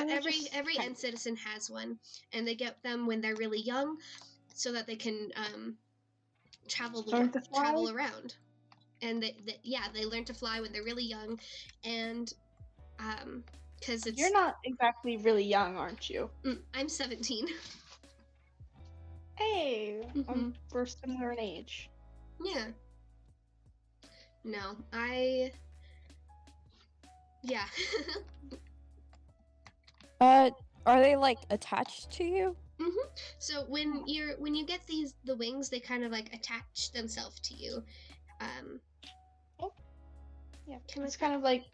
But I every just every kind end citizen has one, and they get them when they're really young, so that they can travel Learn to fly? travel around. And they learn to fly when they're really young, and because it's You're not exactly really young, aren't you? I'm 17. Hey, Mhm. we're similar in age. Yeah. No, yeah. Are they like attached to you? So when you get the wings, they kind of like attach themselves to you. Yeah, Can it's I- kind of like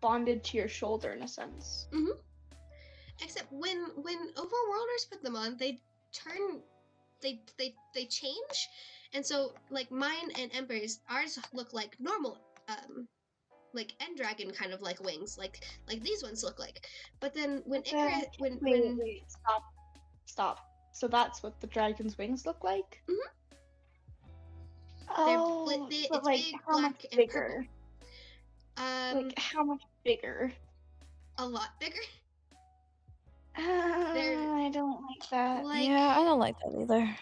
bonded to your shoulder in a sense. Except when overworlders put them on, they turn they change, and so like mine and Ember's, ours look like normal like end dragon kind of like wings, like these ones look like. But then when Icarus, Wait, stop. So that's what the dragon's wings look like? Oh, it's but like big, how black, much and bigger? purple. Like how much bigger? A lot bigger. I don't like that. Like Yeah, I don't like that either.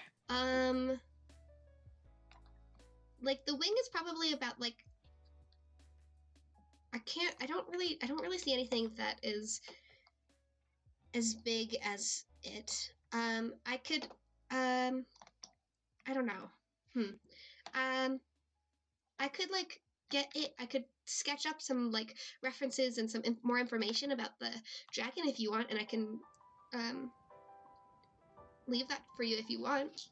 like the wing is probably about like I don't really see anything that is as big as it. I could I don't know. I could like get it. I could sketch up some like references and some more information about the dragon if you want, and I can leave that for you if you want.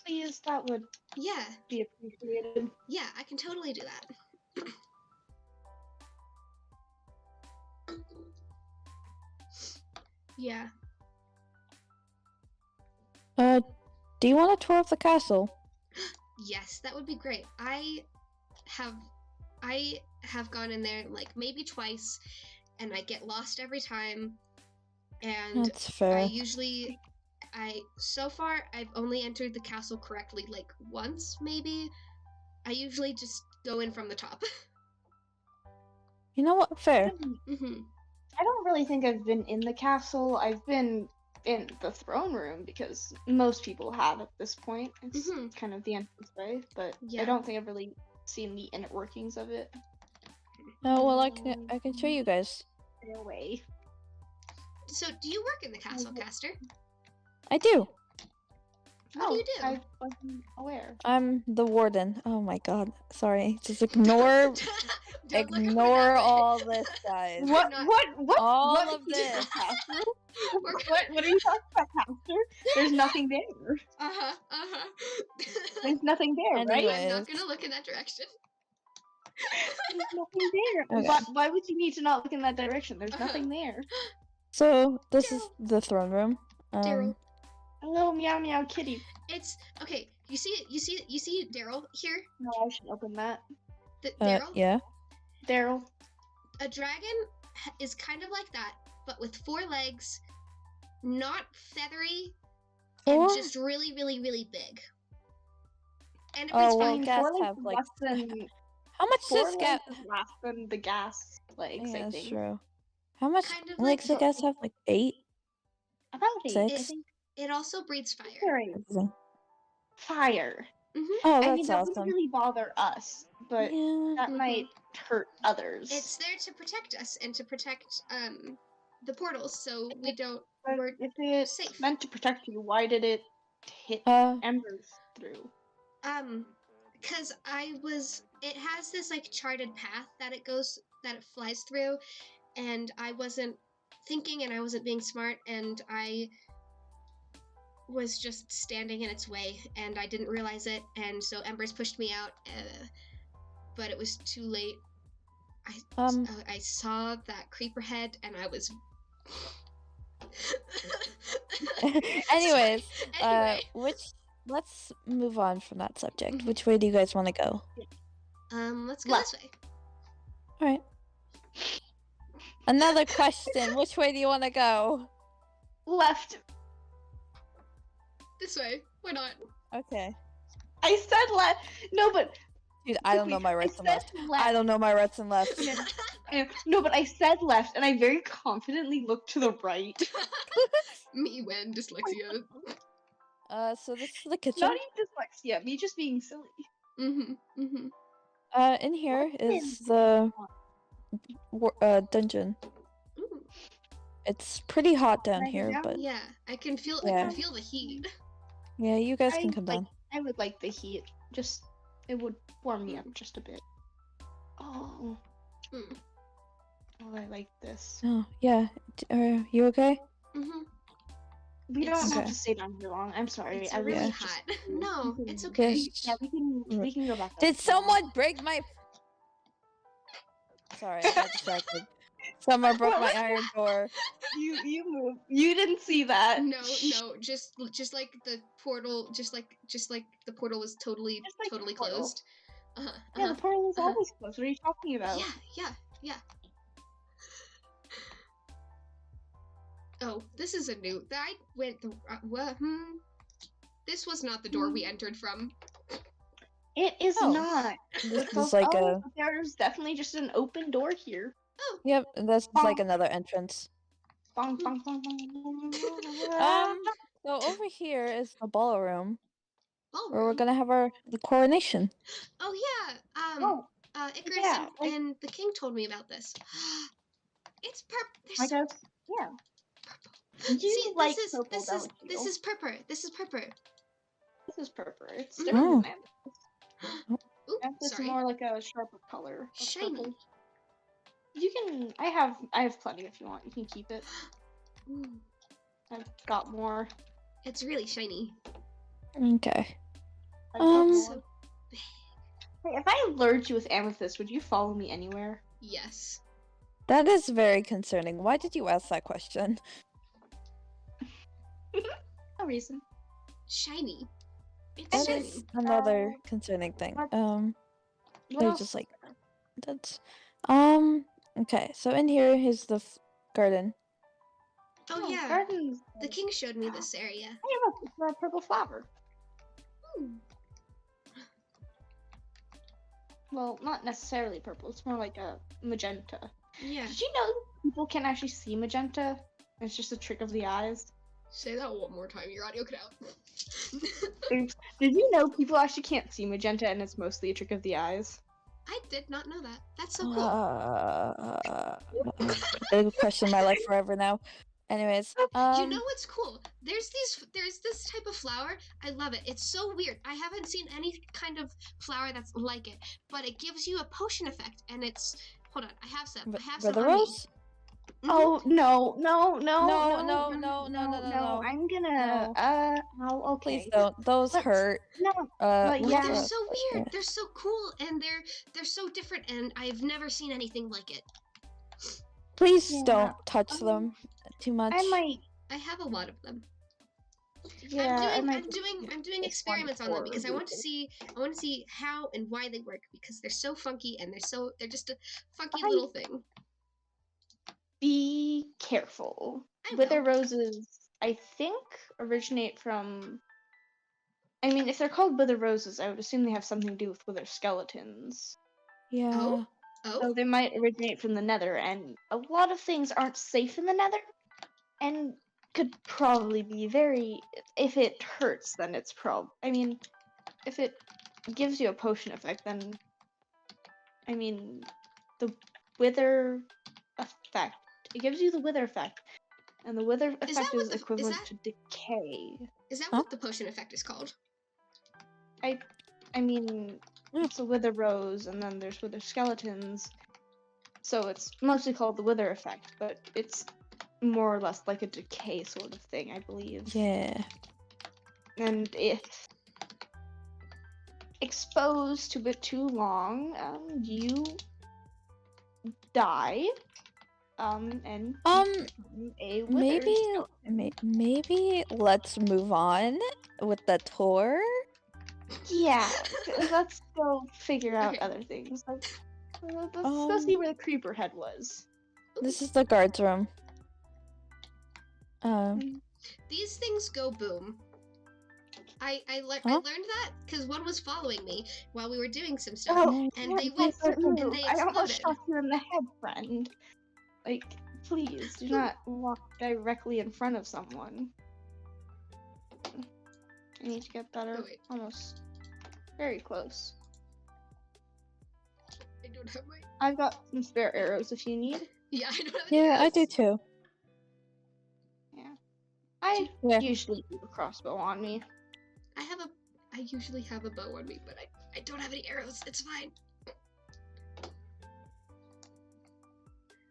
Please, that would Yeah, be appreciated. yeah, I can totally do that. Yeah. Do you want a tour of the castle? Yes, that would be great. I have gone in there like maybe twice, and I get lost every time. And That's fair. so far I've only entered the castle correctly like once maybe. I usually just go in from the top. You know what? Fair. I don't really think I've been in the castle. I've been in the throne room because most people have at this point. It's kind of the entranceway, but Yeah. I don't think I've really seen the inner workings of it. Oh well, I can show you guys. Stay away. So, do you work in the castle, Caster? I do. What do you do? I wasn't aware. I'm the warden. Oh my god. Sorry. Just ignore Don't look at me ignore that way. all this, guys. What? not- What? All what of this. Pastor? We're What are you talking about, Pastor? There's nothing there. There's nothing there, right? Anyway. I'm not gonna look in that direction. There's nothing there. Okay. Why would you need to not look in that direction? There's nothing there. So this is the throne room. Daryl. Hello, meow meow kitty. It's okay. You see Daryl here? No, I should open that. Daryl? Yeah. Daryl. A dragon is kind of like that, but with 4 legs, not feathery, and Four? just really, really, really big. And it Oh, was well, fine. gas 4 legs have, is like- less than How much 4 does gas? legs is less than the gas legs. Yeah, I that's think. true. How much Kind of legs like- do gas have? Like 8? About 8. I 6? think. It also breathes fire. Very fire. Oh, I that's mean, that awesome. wouldn't really bother us, but Yeah. that might hurt others. It's there to protect us and to protect the portals, so we don't. But We're if it's safe. meant to protect you, why did it hit Uh, embers through? Because it has this like charted path that it flies through, and I wasn't thinking and I wasn't being smart, and I was just standing in its way, and I didn't realize it, and so embers pushed me out, but it was too late. I saw that creeper head, and I was. Anyways, Anyway. let's move on from that subject. Mhm. Which way do you guys want to go? Let's go Left. this way. All right. Another question. Which way do you want to go? Left. This way. Why not? Okay. I said left. No, but Dude, I don't know my I rights and said left. I don't know my rights and left. Yeah. I No, but I said left, and I very confidently looked to the right. Me when dyslexia. So this is the kitchen. Not even dyslexia, me just being silly. In here is the dungeon. Ooh. It's pretty hot down Can I go here, down? but Yeah, I can feel Yeah. the heat. yeah, you guys can come down. I would like the heat. Just it would warm me up just a bit. Oh. Mm. Oh, I like this. Oh, yeah. Are you okay? We don't It's- have to stay down here long. I'm sorry. It's I really really hot. just- No, we can- it's okay. Yeah, we can go back. up Did if you want. someone break my? Sorry, I got distracted. Someone broke my iron door. You moved. You didn't see that. No, just like the portal, just like the portal was totally Just like the totally portal. closed. Yeah, the portal is uh-huh. always closed. What are you talking about? Yeah. Oh, this is a new. I went the. This was not the door we entered from. It is Oh. not. This It's is like a. There's definitely just an open door here. Yep, that's like another entrance. Bong, bong, bong, bong, bong. So over here is the ballroom where we're Ballroom. gonna have the coronation. Oh yeah. Oh, Icarus yeah, and the king told me about this. It's purple. I guess. Yeah. You See, like this is purple, this is don't you? this is purple. This is purple. This is purple. It's Mhm. different Oh. than amethyst. Ooh, Amethyst is sorry. more like a sharper color. Of Shiny. purple. You can. I have plenty if you want. You can keep it. Ooh, I've got more. it's really shiny. Okay. I've got more. So Hey, if I lured you with amethyst, would you follow me anywhere? yes. That is very concerning. Why did you ask that question? No reason. Shiny. It's That shiny. is another concerning thing. what- They're Well, just like that's. Okay, so in here is the garden. Oh yeah. Gardens. The king showed me this area. Hey, look, it's a purple flower. Ooh. Well, not necessarily purple. It's more like a magenta. Yeah. Did you know people can actually see magenta? It's just a trick of the eyes. Say that one more time. Your audio cut out. Oops. Did you know people actually can't see magenta and it's mostly a trick of the eyes? I did not know that. That's so cool. I question my life forever now. Anyways, You know what's cool? There's this type of flower. I love it. It's so weird. I haven't seen any kind of flower that's like it, but it gives you a potion effect, and it's. Hold on, I have some. I have some Brother on me. Rose? Mhm. Oh no. No. I'm gonna oh okay. Please don't. Those Let's- hurt. No. But yeah. They're let's- so weird. okay. They're so cool, and they're so different, and I've never seen anything like it. Please Yeah, don't touch um, them too much. I might I have a lot of them. yeah, I'm might doing it's fun experiments on them for because I want to people. see how and why they work because they're so funky and they're just a funky I- little thing. Be careful. I Wither will. roses, I think, originate from. I mean, if they're called wither roses, I would assume they have something to do with wither skeletons. Yeah. Oh, So they might originate from the Nether, and a lot of things aren't safe in the Nether, and could probably be very. If it hurts, then it's I mean, if it gives you a potion effect, then. I mean, the wither effect. It gives you the wither effect, and the wither Is that effect what is the- is equivalent that- to decay. is that Huh? what the potion effect is called? I mean, Mm. it's a wither rose, and then there's wither skeletons. So it's mostly called the wither effect, but it's more or less like a decay sort of thing, I believe. Yeah. And if exposed to it too long, you die. And become a wither Maybe skeleton. maybe let's move on with the tour. Yeah, let's go figure out Okay. other things. Let's go see where the creeper head was. This is the guards room. These things go boom. I Huh? learned that because one was following me while we were doing some stuff, Oh, and yeah, they that's went a and move. they I almost exploded. shot you in the head, friend. Like, please do not walk directly in front of someone. I need to get better. Oh, wait. Almost. Very close. I don't have my. I've got some spare arrows if you need. Yeah, I don't have any Yeah, I do arrows. too. I Yeah. usually keep a crossbow on me. I usually have a bow on me, but I don't have any arrows. It's fine.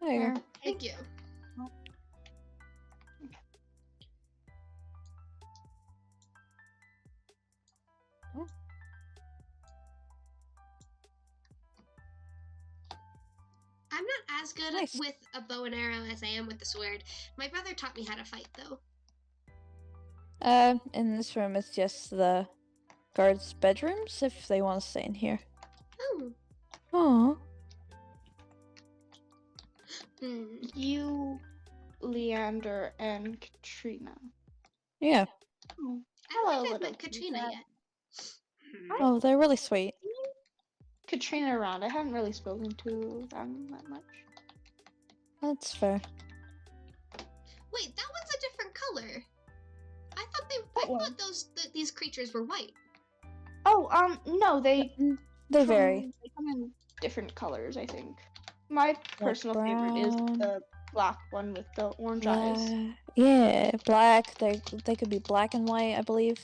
There you go. There. Thank you. Oh. I'm not as good Nice. with a bow and arrow as I am with the sword. My brother taught me how to fight, though. In this room, it's just the guards' bedrooms if they want to stay in here. Oh. Oh. Hmm. You, Leander, and Katrina. Yeah. Oh, I don't hello, think I've little met Katrina Lisa. yet. Oh, they're really sweet. Katrina around. I haven't really spoken to them that much. That's fair. Wait, that one's a different color. I thought What one? these creatures were white. Oh, no, they They vary. They come in different colors, I think. My personal favorite is brown, the black one with the orange eyes. Yeah, black. They could be black and white, I believe.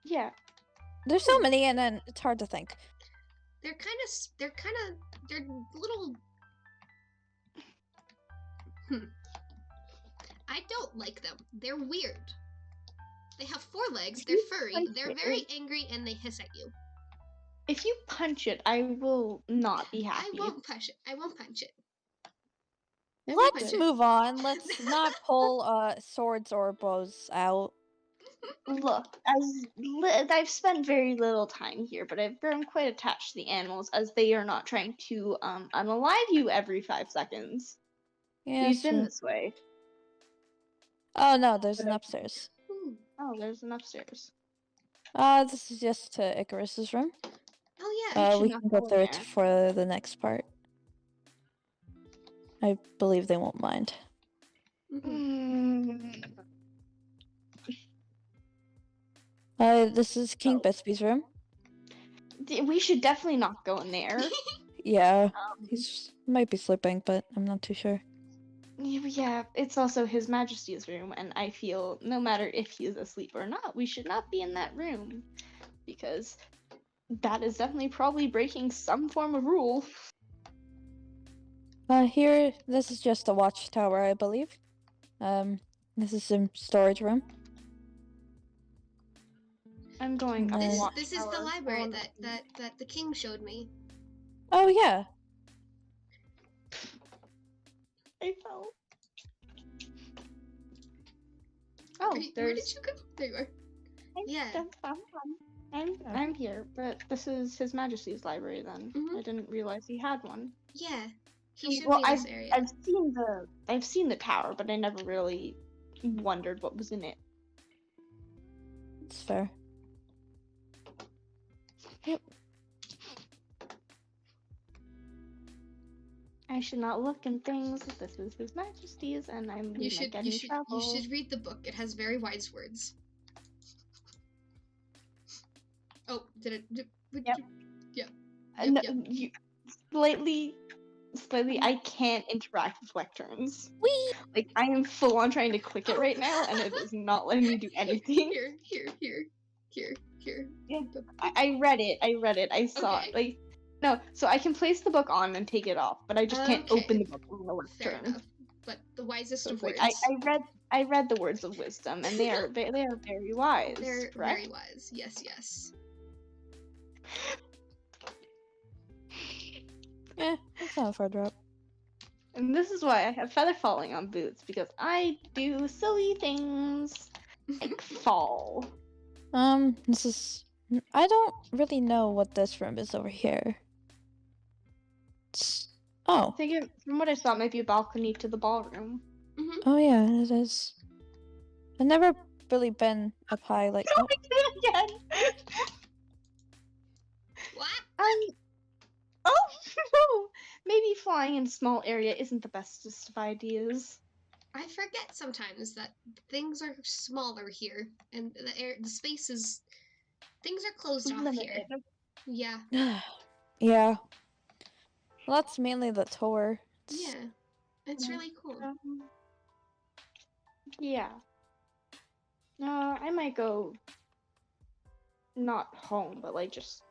Yeah. There's so many, and then it's hard to think. They're little. I don't like them. They're weird. They have 4 legs. They're furry. punch They're it, very angry, and they hiss at you. If you punch it, I will not be happy. I won't punch it. I won't punch it. Let's Good. move on. Let's not pull swords or bows out. Look, I've spent very little time here, but I've grown quite attached to the animals as they are not trying to unalive you every 5 seconds. Yeah, We've that's been true. this way. Oh no, there's an upstairs. Ooh. Oh, there's an upstairs. This is just Icarus's room. Oh yeah. should We not can go go in through it there. for the next part. I believe they won't mind. Mhm. This is King Oh. Bitsby's room. We should definitely not go in there. Yeah, he's might be sleeping, but I'm not too sure. Yeah, it's also His Majesty's room, and I feel no matter if he is asleep or not, we should not be in that room because that is definitely probably breaking some form of rule. Here, this is just a watchtower, I believe. This is some storage room. I'm going up This- the This is the watchtower. library that the king showed me. Oh yeah. I fell. Oh, Where did there's. you go? There you are. Yeah. I'm here, but this is His Majesty's library. Then Mhm. I didn't realize he had one. Yeah. He showed Well, me this area. I've seen the tower, but I never really wondered what was in it. It's fair. Yep. I should not look in things. This is His Majesty's, and we might get in trouble. You should read the book. It has very wise words. Oh, did it? Yep. Yep. No, Yep. you, slightly, I can't interact with lecterns. Whee! Like, I am full on trying to click it right now, and it is not letting me do anything. Here. Yeah. I read it. I saw Okay. it. Like, no, so I can place the book on and take it off, but I just can't Okay. open the book on the Fair lectern. enough. But the wisest So of it's like, words. I read the words of wisdom, and they are very wise. They're correct? very wise. Yes. Yeah, that's not a far drop. And this is why I have feather falling on boots, because I do silly things like fall. This is. I don't really know what this room is over here. Oh. I think from what I saw, it might be a balcony to the ballroom. Mhm. Oh yeah, it is. I never really been up high, like, No, oh, I did it again. What? Oh no! Maybe flying in a small area isn't the bestest of ideas. I forget sometimes that things are smaller here, and the space is, things are closed off here. Limited. Yeah, yeah. Well, that's mainly the tour. yeah, it's really cool. Yeah. I might go not home, but like just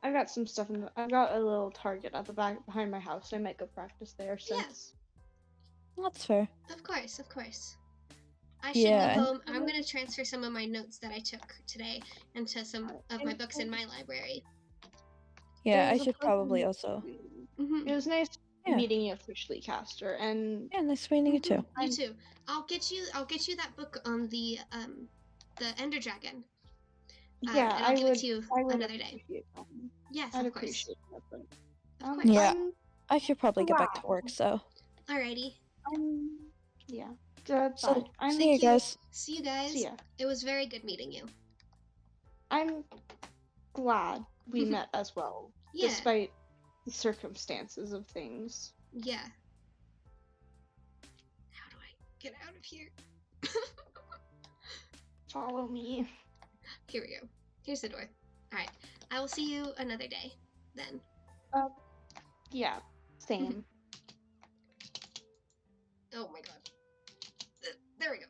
I got some stuff I got a little Target at the back behind my house. So I might go practice there Yeah. since. That's fair. Of course, of course. I should Yeah, go and- home. I'm gonna transfer some of my notes that I took today into some of my books in my library. Yeah, It I was a should probably pleasure also. Mm-hmm. It was nice Yeah. meeting you officially, Caster, and Yeah, nice meeting you too. You too. I'll get you that book on the Ender Dragon. yeah, and I'll give it to you I would another day. appreciate that. Yes, I'd of course. appreciate that. But, Of course. Yeah. I should probably get back to Wow. work, so. Alrighty. Yeah. Goodbye. So, I'm see you guys. See you guys. See ya. It was very good meeting you. I'm glad we met as well, Yeah. despite the circumstances of things. Yeah. How do I get out of here? Follow me. Here we go. Here's the door. Alright. I will see you another day then. Yeah, same. Oh my god. There we go.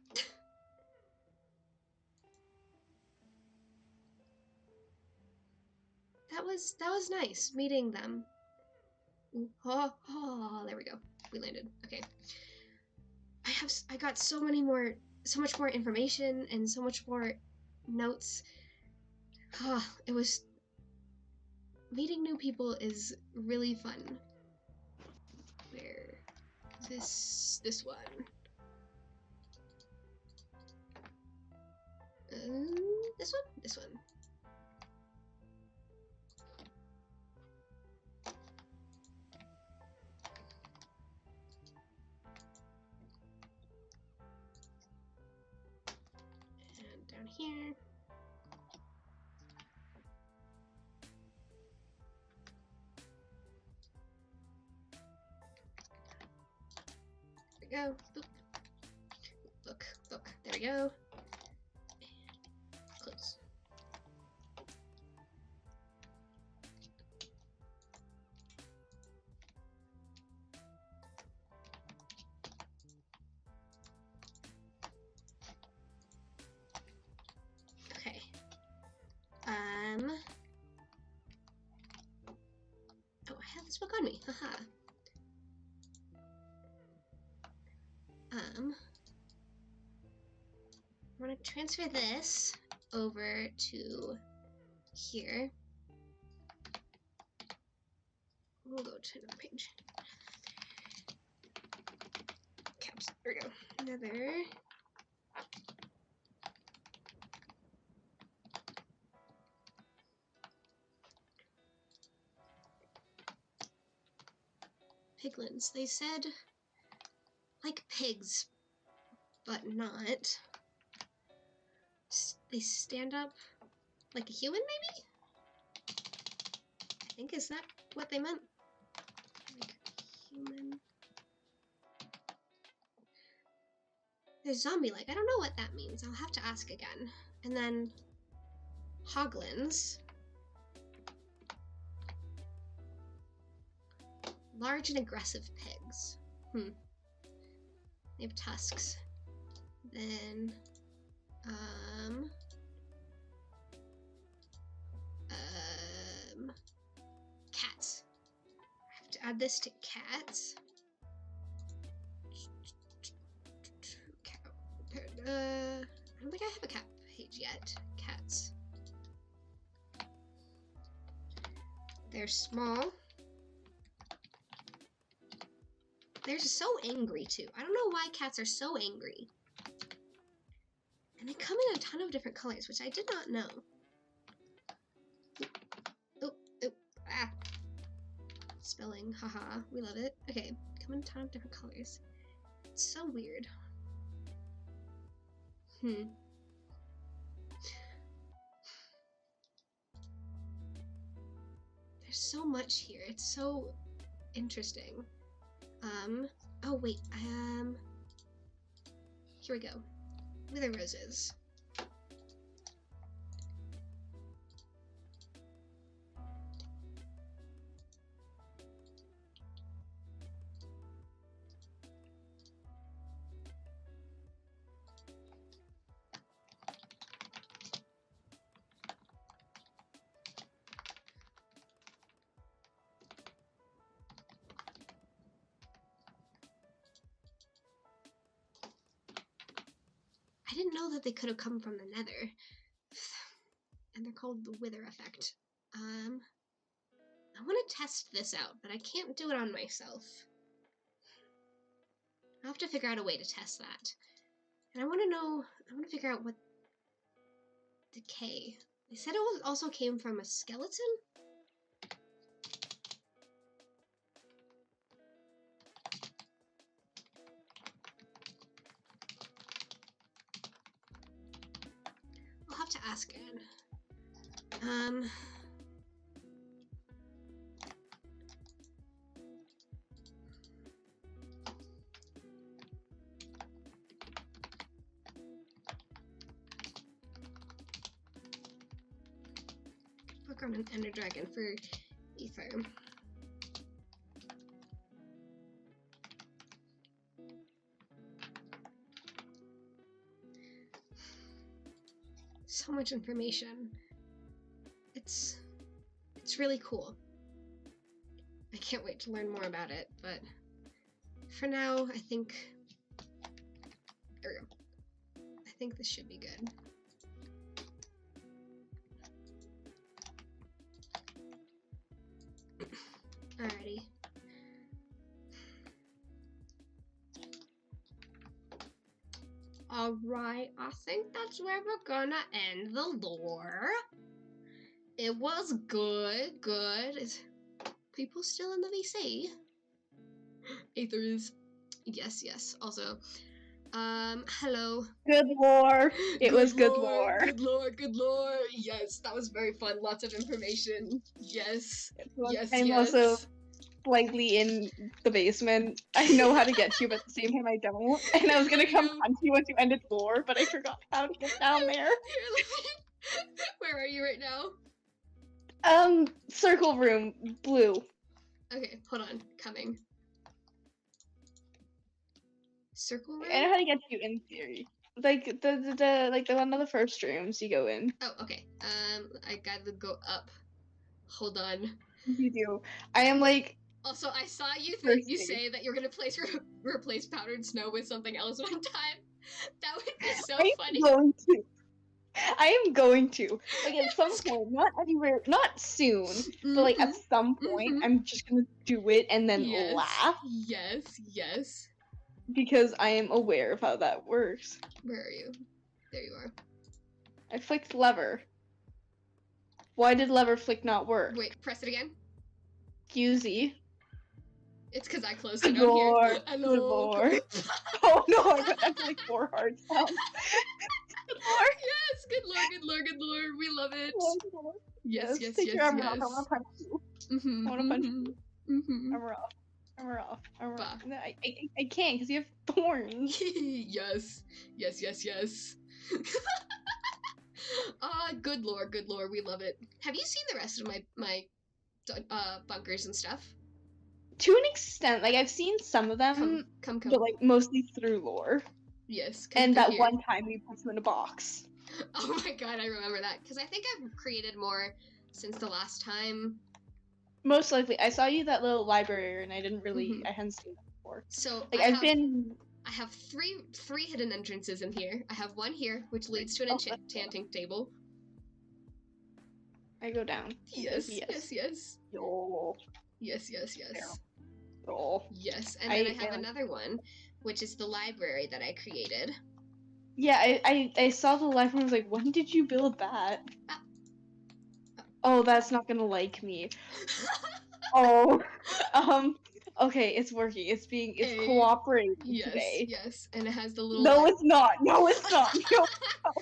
That was nice meeting them. Oh, there we go. We landed. Okay. I got so much more information and so much more notes. It was meeting new people is really fun. Where this one? This one? This one. And down here. There we go. Boop. Book. There we go. Close. Okay. Oh, I have this book on me. Haha. I'm gonna transfer this over to here. We'll go to another page. Caps. There we go. Another. Piglins. They said like pigs, but not. They stand up like a human, maybe? I think, is that what they meant? Like human. They're zombie-like. I don't know what that means. I'll have to ask again. And then hoglins. Large and aggressive pigs. They have tusks. Then cats. I have to add this to cats. I don't think I have a cat page yet. Cats. They're small. They're so angry too. I don't know why cats are so angry. And they come in a ton of different colors, which I did not know. Oh, ah. Spelling, haha, we love it. Okay, come in a ton of different colors. It's so weird. There's so much here. It's so interesting. Oh wait, here we go. Wither roses. I didn't know that they could have come from the Nether. And they're called the Wither effect. I want to test this out, but I can't do it on myself. I'll have to figure out a way to test that. And I want to figure out what decay. They said it also came from a skeleton? I'll have to ask again. Book on an ender dragon for ether. So much information. It's really cool. I can't wait to learn more about it, but for now, I think this should be good. Alrighty. Alright, I think that's where we're gonna end the lore. It was good. Is people still in the VC? Aether is. Yes. Also, hello. Good lore. It was good lore. lore. Good lore. Yes, that was very fun. Lots of information. Yes. I'm also slightly in the basement. I know how to get to you, but at the same time I don't. And I was gonna come hunt you once you ended lore, but I forgot how to get down there. Where are you right now? Circle room, blue. Okay, hold on. Coming. Circle room? I know how to get to you in theory. Like the one of the first rooms you go in. Oh, okay. I gotta go up. Hold on. You do. I am like. Also, I saw you say that you're gonna replace powdered snow with something else one time. That would be so funny. I am going to. Like at some point, not anywhere, not soon, but like at some point, I'm just gonna do it and then laugh. Yes. Because I am aware of how that works. Where are you? There you are. I flicked lever. Why did lever flick not work? Wait, press it again. QZ. It's because I closed it on here. Hello. Oh no, I got like 4 hearts down. Good lore. Yes, good lore. We love it. Yes. Take your armor off. I want to punch you. I want to punch you. Armor off. No, I can't because you have thorns. Yes. Good lore. We love it. Have you seen the rest of my bunkers and stuff? To an extent, like I've seen some of them, come. but like mostly through lore. Yes. And that one time we put them in a box. Oh my god, I remember that because I think I've created more since the last time. Most likely, I saw you that little library, and I didn't really, I hadn't seen that before. So like I have three hidden entrances in here. I have one here, which leads to an enchanting table. I go down. Yes. Yo. Yes. Yo. Yes, and then I have another one, which is the library that I created. Yeah, I saw the library and was like, when did you build that? Oh, that's not gonna like me. Oh. Okay, it's working. It's cooperating today. Yes, and it has the little. No, it's not. No. Oh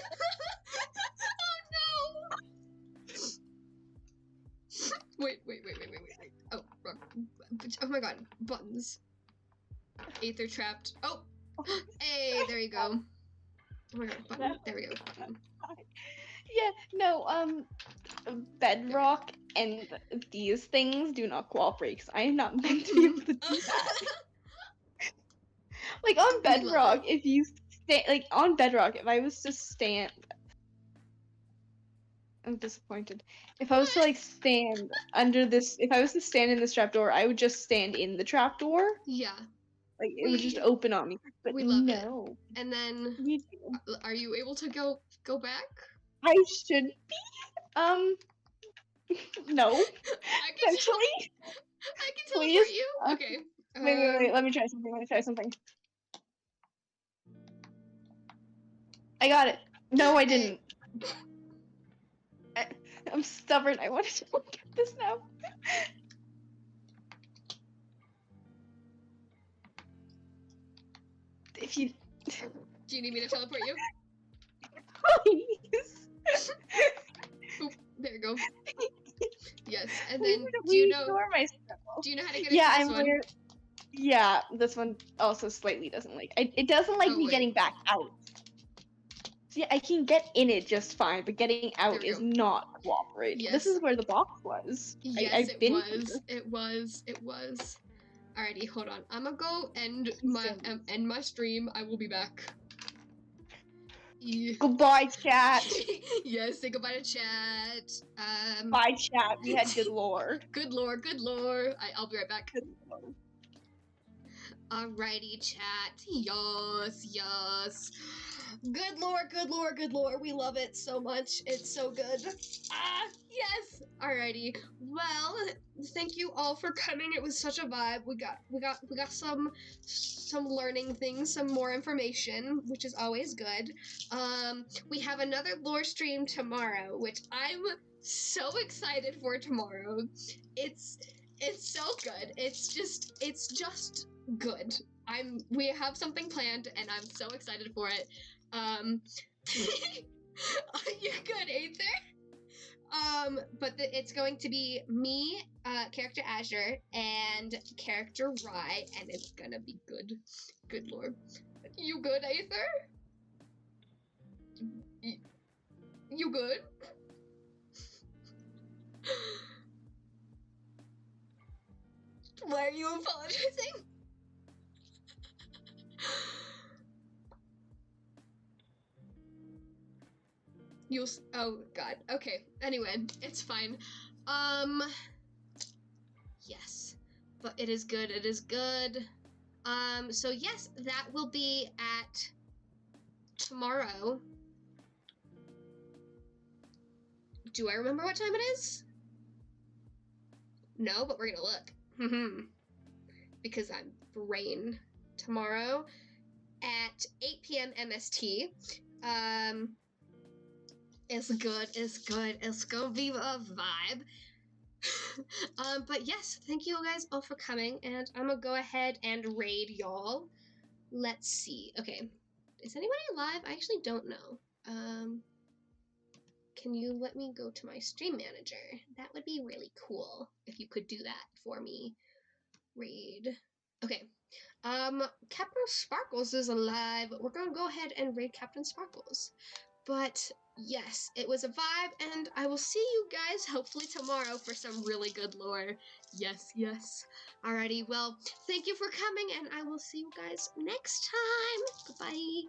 no! Wait. Oh, wrong. Oh my god, buttons. Aether trapped. Oh! Hey, there you go. Oh my god, button. There we go, button. Yeah, no, bedrock and these things do not cooperate because I am not meant to be able to do that. Like on We love bedrock, if you on bedrock, if I was to stand, I'm disappointed. If I was to like stand under this, if I was to stand in this trapdoor, I would just stand in the trapdoor. Yeah, Like it would just open on me. But we love no, it. And then, you do. are you able to go back? I should be. No. I can Essentially, teleport please. you. Okay. Wait. Let me try something. I got it. No, I didn't. I'm stubborn. I want to look at this now. If you Do you need me to teleport you? please. Oop, there you go. Yes, and Please then don't do you ignore my struggle. know how to get Yeah, into this one? weird. Yeah, this one also slightly doesn't like. It doesn't like Oh, me wait. getting back out. See, I can get in it just fine, but getting out we is go. not cooperating. Yes. This is where the box was. Yes, I've it been was. here. It was. Alrighty, hold on. I'm gonna go end my stream. I will be back. Yeah. Goodbye, chat. Yes, say goodbye to chat. Bye, chat. We had good lore. Good lore. I'll be right back. Alrighty, chat. Yes. Good lore. We love it so much. It's so good. Yes. Alrighty. Well, thank you all for coming. It was such a vibe. We got some learning things, some more information, which is always good. We have another lore stream tomorrow, which I'm so excited for tomorrow. It's so good. It's just good. We have something planned and I'm so excited for it. You're good, Aether. But it's going to be me, character Azure, and character Rye, and it's gonna be good. Good lord. You good, Aether? You good? Why are you apologizing? Oh god. Okay. Anyway, it's fine. Yes. But it is good. So yes, that will be at tomorrow. Do I remember what time it is? No, but we're gonna look. Because I'm brain. Tomorrow at 8 p.m. MST. It's good. It's gonna be a vibe. But yes, thank you guys all for coming, and I'm gonna go ahead and raid y'all. Let's see. Okay. Is anybody alive? I actually don't know. Can you let me go to my stream manager? That would be really cool if you could do that for me. Raid. Okay. Captain Sparkles is alive. We're gonna go ahead and raid Captain Sparkles. But yes, it was a vibe, and I will see you guys hopefully tomorrow for some really good lore. Yes. Alrighty, well, thank you for coming, and I will see you guys next time. Goodbye.